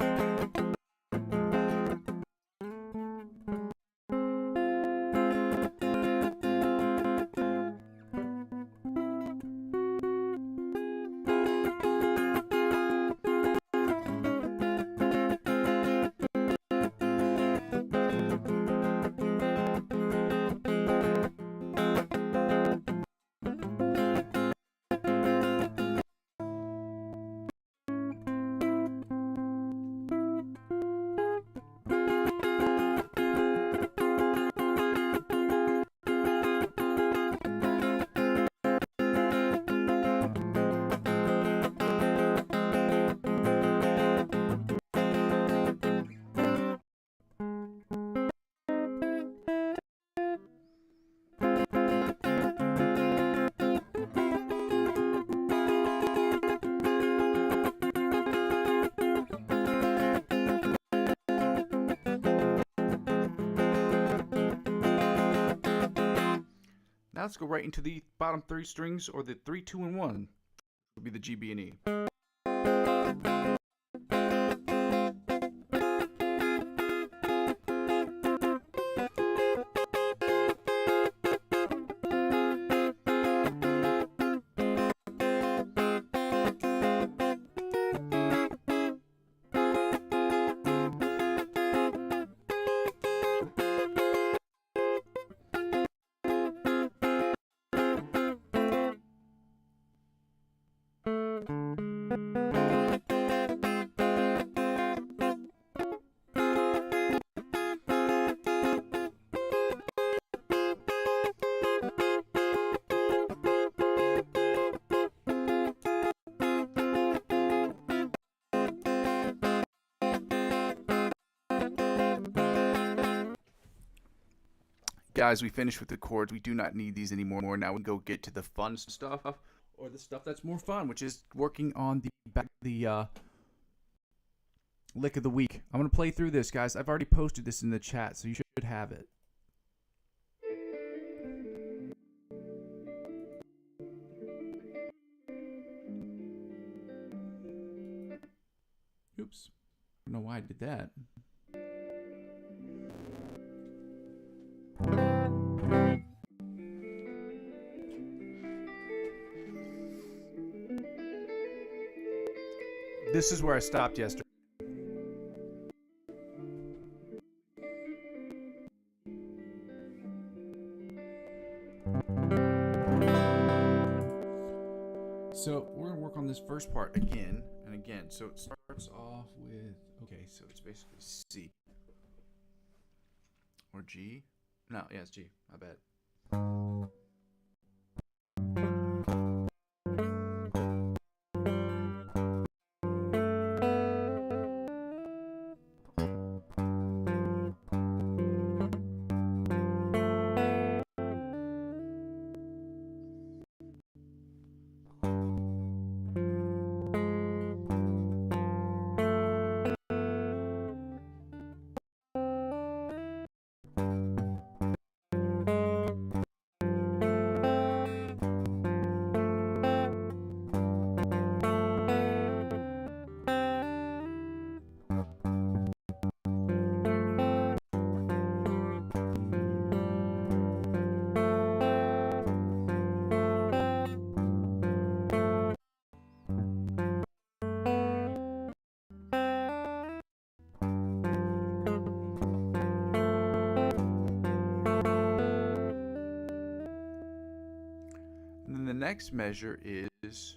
Now let's go right into the bottom 3 strings, or the 3, 2, and 1. Will be the G, B, and E. Guys, we finished with the chords. We do not need these anymore. Now we go get to the fun stuff, or the stuff that's more fun, which is working on the lick of the week. I'm going to play through this, guys. I've already posted this in the chat, so you should have it. Oops. I don't know why I did that. This is where I stopped yesterday. So we're gonna work on this first part again and again. So it starts off with, okay, so it's basically C or G. No, yeah, it's G. My bad. next measure is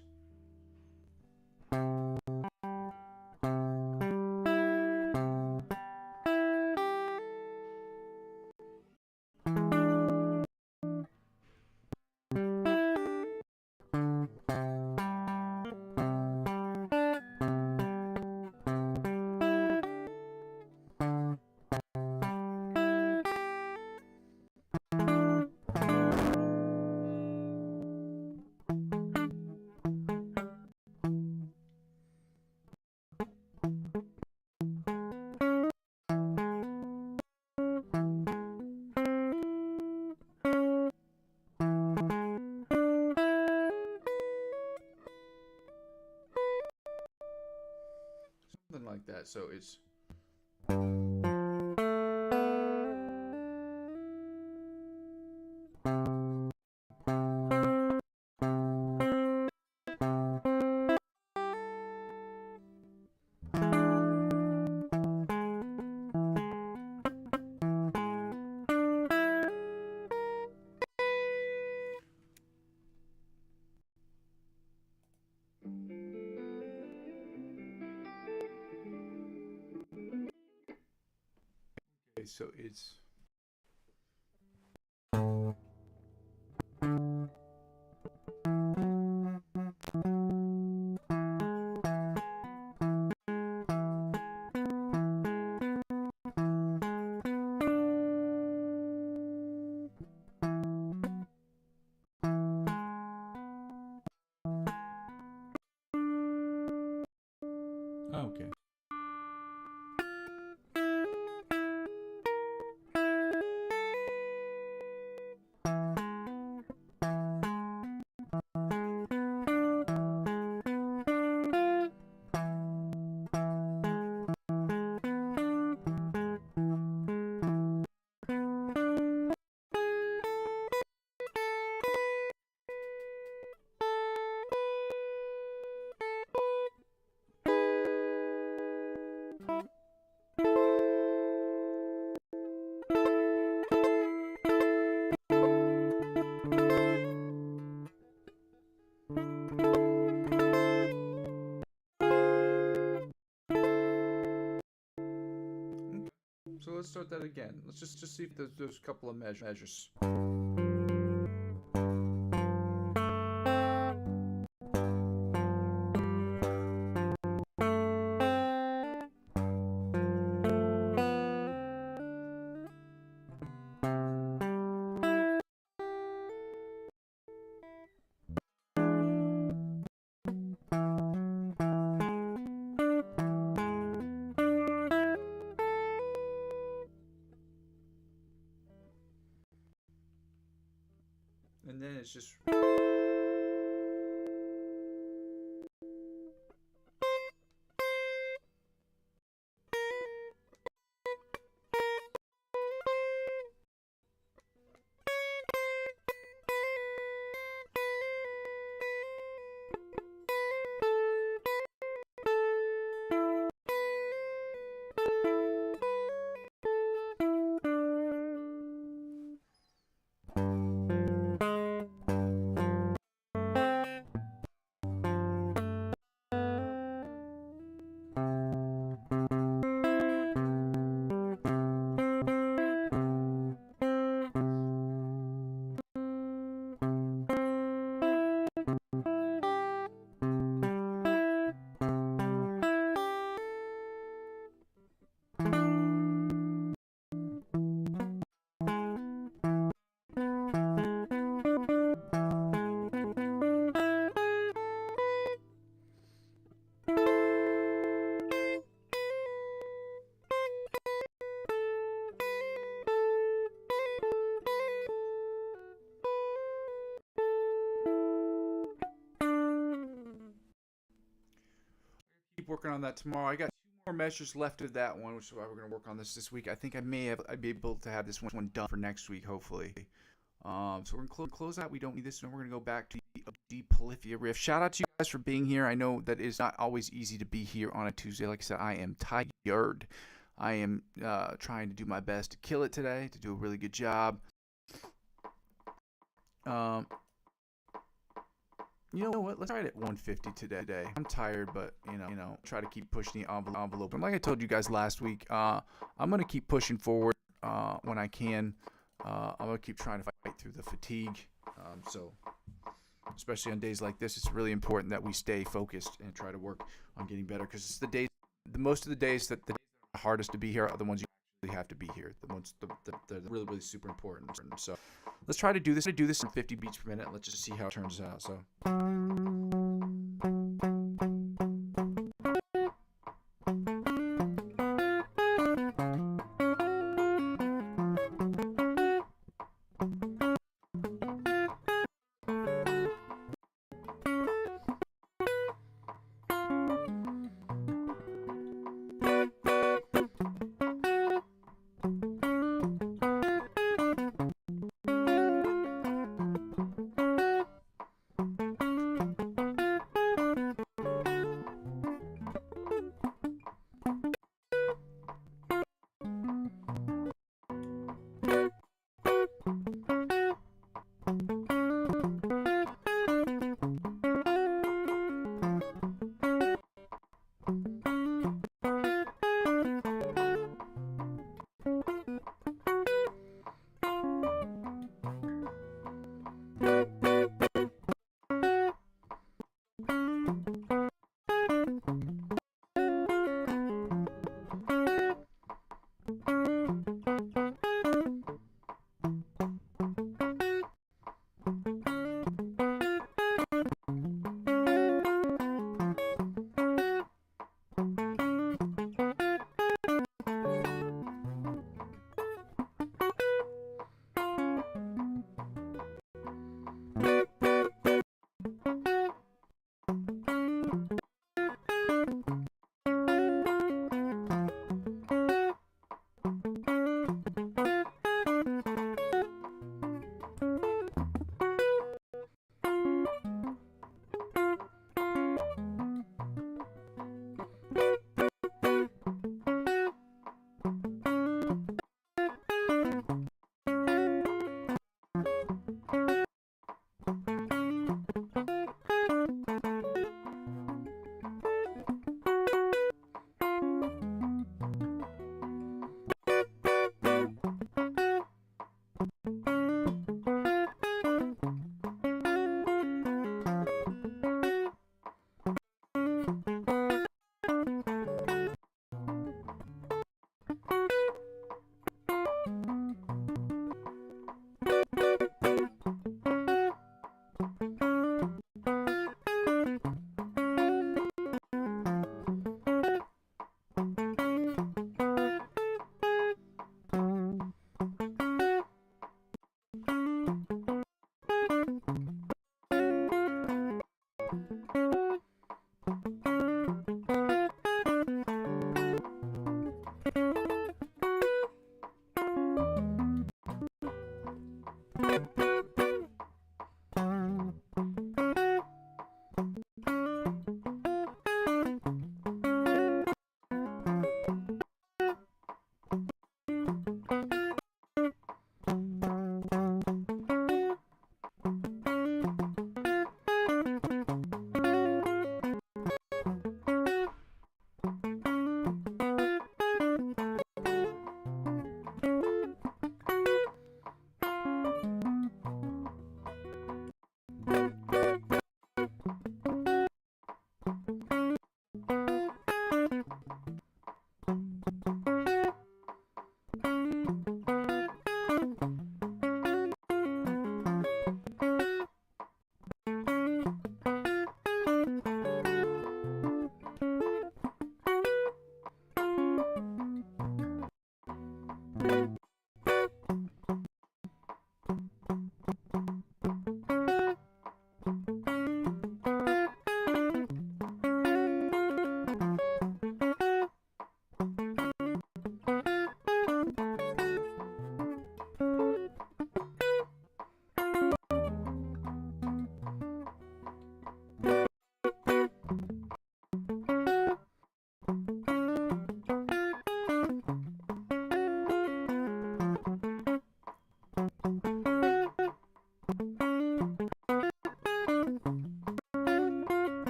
something like that. So it's okay, so it's okay. So let's start that again. Let's just see if there's a couple of measures. And then it's just keep working on that tomorrow. I got 2 more measures left of that one, which is why we're going to work on this week. I think I'd be able to have this one done for next week, hopefully. So we're going to close out. We don't need this, and we're going to go back to the deep Polyphia riff. Shout out to you guys for being here. I know that it's not always easy to be here on a Tuesday. Like I said, I am tired. I am trying to do my best to kill it today, to do a really good job. You know what? Let's try it at 150 today. I'm tired, but try to keep pushing the envelope. And like I told you guys last week, I'm gonna keep pushing forward when I can. I'm gonna keep trying to fight through the fatigue. So, especially on days like this, it's really important that we stay focused and try to work on getting better. Because it's most of the days that the hardest to be here are the ones you actually have to be here. The ones they're really, really super important. So let's try to do this. In 50 beats per minute. Let's just see how it turns out. So.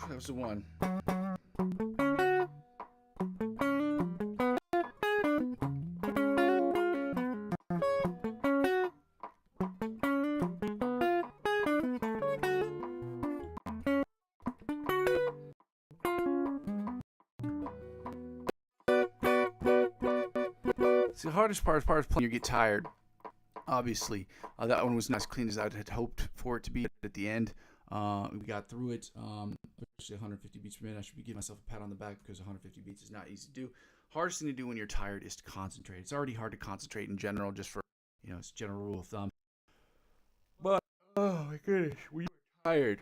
That was the one. The hardest part is playing. You get tired. Obviously, that one was not as clean as I had hoped for it to be at the end. We got through it. Especially 150 beats per minute. I should be giving myself a pat on the back because 150 beats is not easy to do. Hardest thing to do when you're tired is to concentrate. It's already hard to concentrate in general, just for it's a general rule of thumb. But oh my goodness, when you're tired,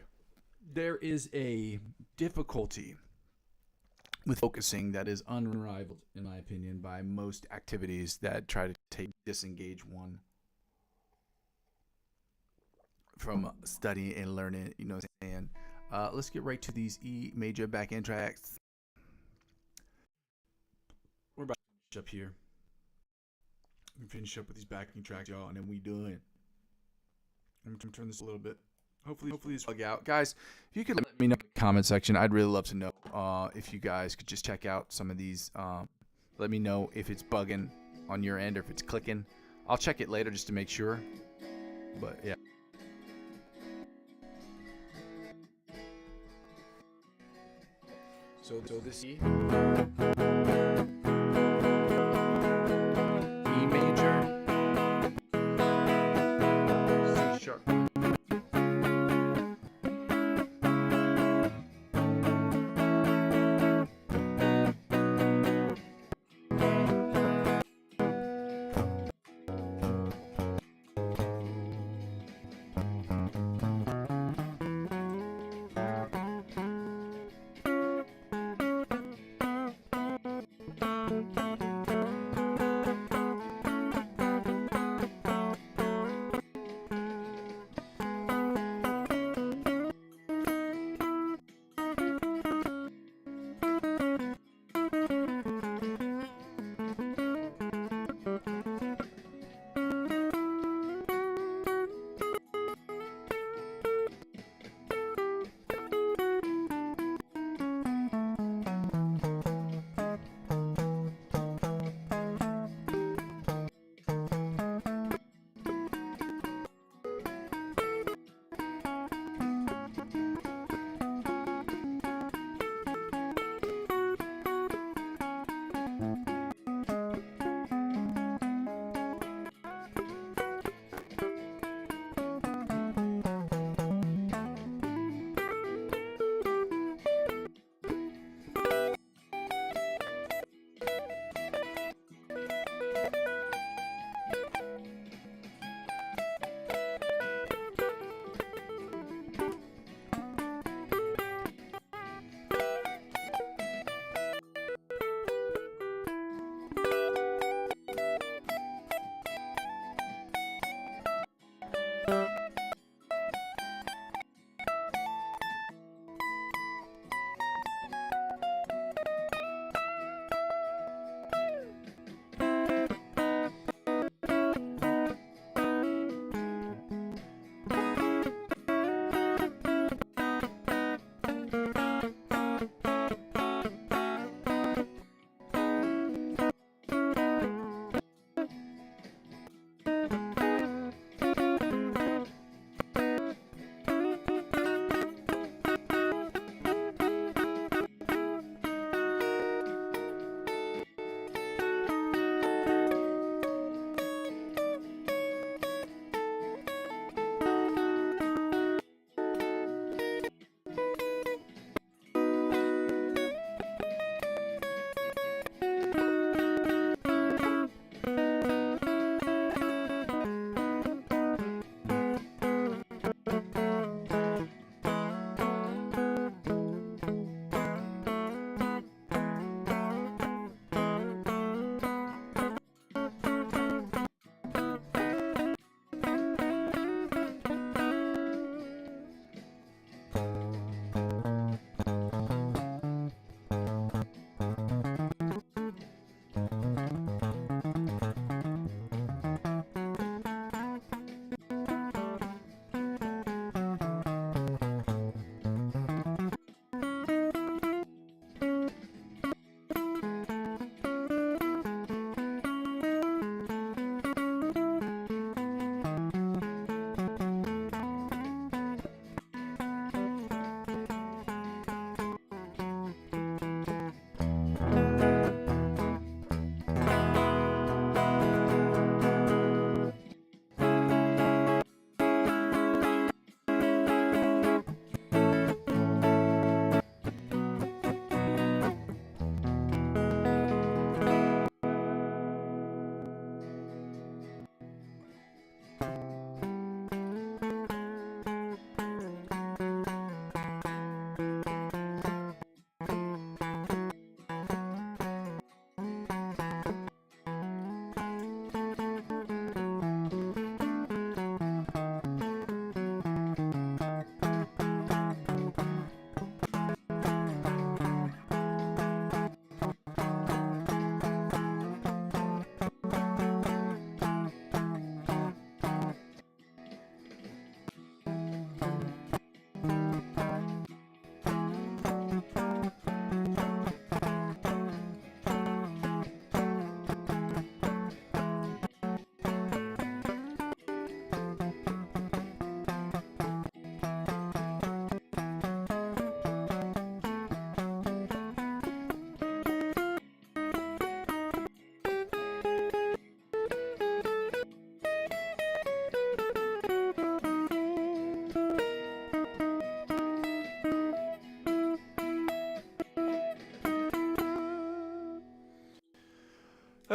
there is a difficulty with focusing that is unrivaled, in my opinion, by most activities that try to disengage one from studying and learning. And let's get right to these E major back end tracks. We're about to finish up here. We can finish up with these backing tracks, y'all, and then we done. I'm gonna turn this a little bit. Hopefully this will bug out. Guys, if you could let me know in the comment section, I'd really love to know if you guys could just check out some of these. Let me know if it's bugging on your end or if it's clicking. I'll check it later just to make sure. But yeah. So this E major, C sharp.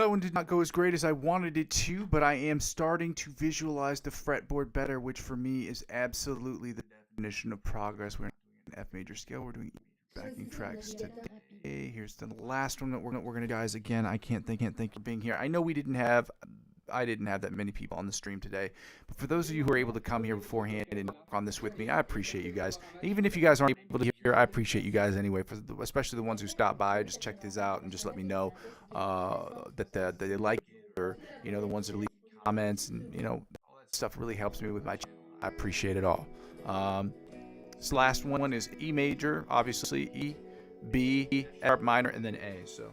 That one did not go as great as I wanted it to, but I am starting to visualize the fretboard better, which for me is absolutely the definition of progress. We're not doing an F major scale, we're doing backing tracks today. Here's the last one that we're going to, guys, again, I can't thank you for being here. I know I didn't have that many people on the stream today, but for those of you who are able to come here beforehand and work on this with me, I appreciate you guys. Even if you guys aren't able to hear, I appreciate you guys anyway, especially the ones who stop by, just check this out and just let me know that they like it, or the ones that leave comments, and all that stuff really helps me with my channel. I appreciate it all. This last one is E major, obviously E, B, F sharp minor, and then A. So.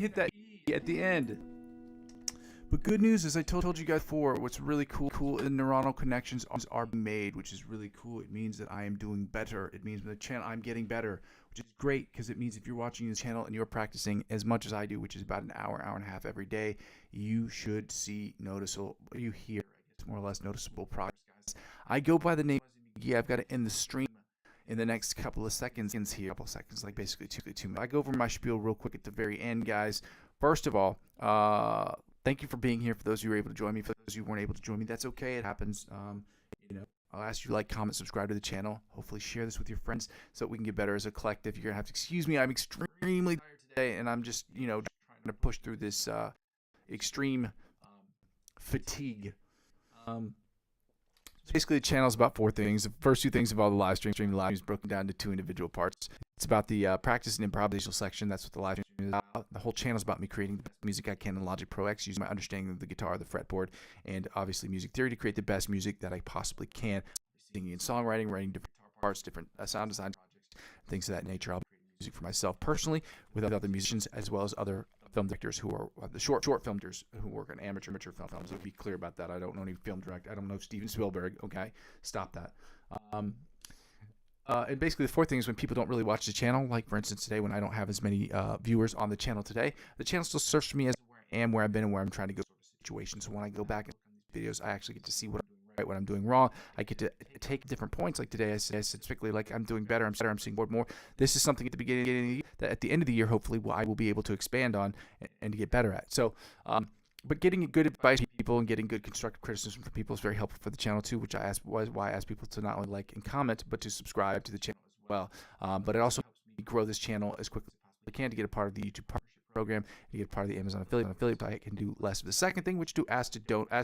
hit that E at the end. But good news, as I told you guys before, what's really cool in neuronal connections are made, which is really cool. It means that I am doing better. It means the channel I'm getting better, which is great because it means if you're watching this channel and you're practicing as much as I do, which is about an hour and a half every day, you should see noticeable, you hear, I guess, more or less noticeable progress, guys. I go by the name McGee. I've got to end the stream in the next couple of seconds here, like basically 2 minutes. I go over my spiel real quick at the very end, guys. First of all, thank you for being here. For those of you who were able to join me, for those of you who weren't able to join me, that's okay. It happens. I'll ask you to like, comment, subscribe to the channel. Hopefully share this with your friends so that we can get better as a collective. You're going to have to excuse me. I'm extremely tired today, and I'm just, trying to push through this extreme fatigue. So basically, the channel is about 4 things. The first 2 things involve the live stream. The live stream is broken down into 2 individual parts. It's about the practice and improvisational section. That's what the live stream is about. The whole channel is about me creating the best music I can in Logic Pro X, using my understanding of the guitar, the fretboard, and obviously music theory to create the best music that I possibly can. Singing and songwriting, writing different parts, different sound design projects, things of that nature. I'll be creating music for myself personally with other musicians as well as other film directors who are the short film directors who work on amateur films. So be clear about that. I don't know any film director. I don't know Steven Spielberg. Okay, stop that. And basically the 4th thing is when people don't really watch the channel, like for instance today when I don't have as many viewers on the channel today, the channel still serves for me as where I am, where I've been, and where I'm trying to go through a situation. So when I go back and these videos, I actually get to see what I'm doing right, what I'm doing wrong. I get to take different points. Like today I said specifically, like I'm doing better, I'm seeing more. This is something at the beginning of the year that at the end of the year, hopefully I will be able to expand on and to get better at. So, but getting good advice from people and getting good constructive criticism from people is very helpful for the channel too, which was why I asked people to not only like and comment, but to subscribe to the channel as well. But it also helps me grow this channel as quickly as possibly can to get a part of the YouTube partnership program, to get a part of the Amazon affiliate. I can do less of the second thing, which to ask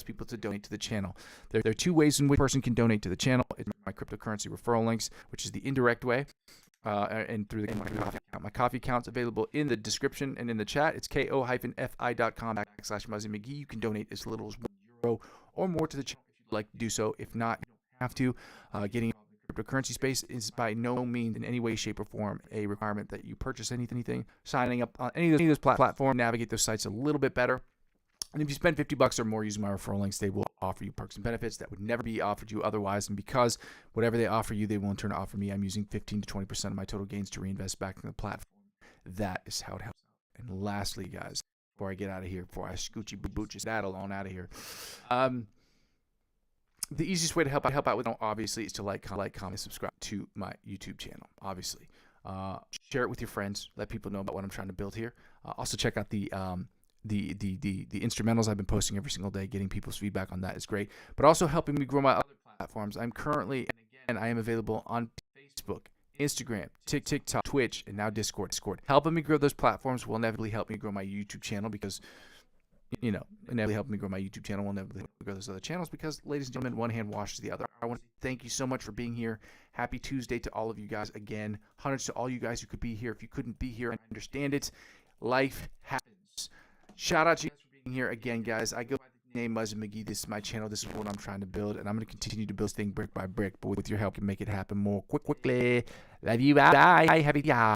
people to donate to the channel. There are 2 ways in which a person can donate to the channel. It's my cryptocurrency referral links, which is the indirect way. And through my coffee account. My coffee account's available in the description and in the chat. It's ko-fi.com/Muzzy McGee. You can donate as little as €1 or more to the channel if you'd like to do so. If not, you don't have to. Getting involved in the cryptocurrency space is by no means in any way, shape, or form a requirement that you purchase anything. Signing up on any of those platforms, navigate those sites a little bit better. And if you spend $50 or more using my referral links, they will offer you perks and benefits that would never be offered you otherwise. And because whatever they offer you, they will in turn offer me. I'm using 15 to 20% of my total gains to reinvest back in the platform. That is how it helps. And lastly, guys, before I get out of here, before I scoochie booches that alone out of here, the easiest way to help out with it, obviously, is to like, comment, subscribe to my YouTube channel. Obviously, share it with your friends. Let people know about what I'm trying to build here. Also, check out the instrumentals I've been posting every single day. Getting people's feedback on that is great, but also helping me grow my other platforms. I'm currently, and again, I am available on Facebook, Instagram, TikTok, Twitch, and now Discord. Helping me grow those platforms will inevitably help me grow my YouTube channel because, inevitably helping me grow my YouTube channel will inevitably grow those other channels because, ladies and gentlemen, one hand washes the other. I want to thank you so much for being here. Happy Tuesday to all of you guys. Again, hundreds to all you guys who could be here. If you couldn't be here, I understand it. Life happens. Shout out to you guys for being here again, guys. I go by the name Muzzy McGee. This is my channel. This is what I'm trying to build, and I'm going to continue to build this thing brick by brick. But with your help, you can make it happen more quickly. Love you. Bye. Happy.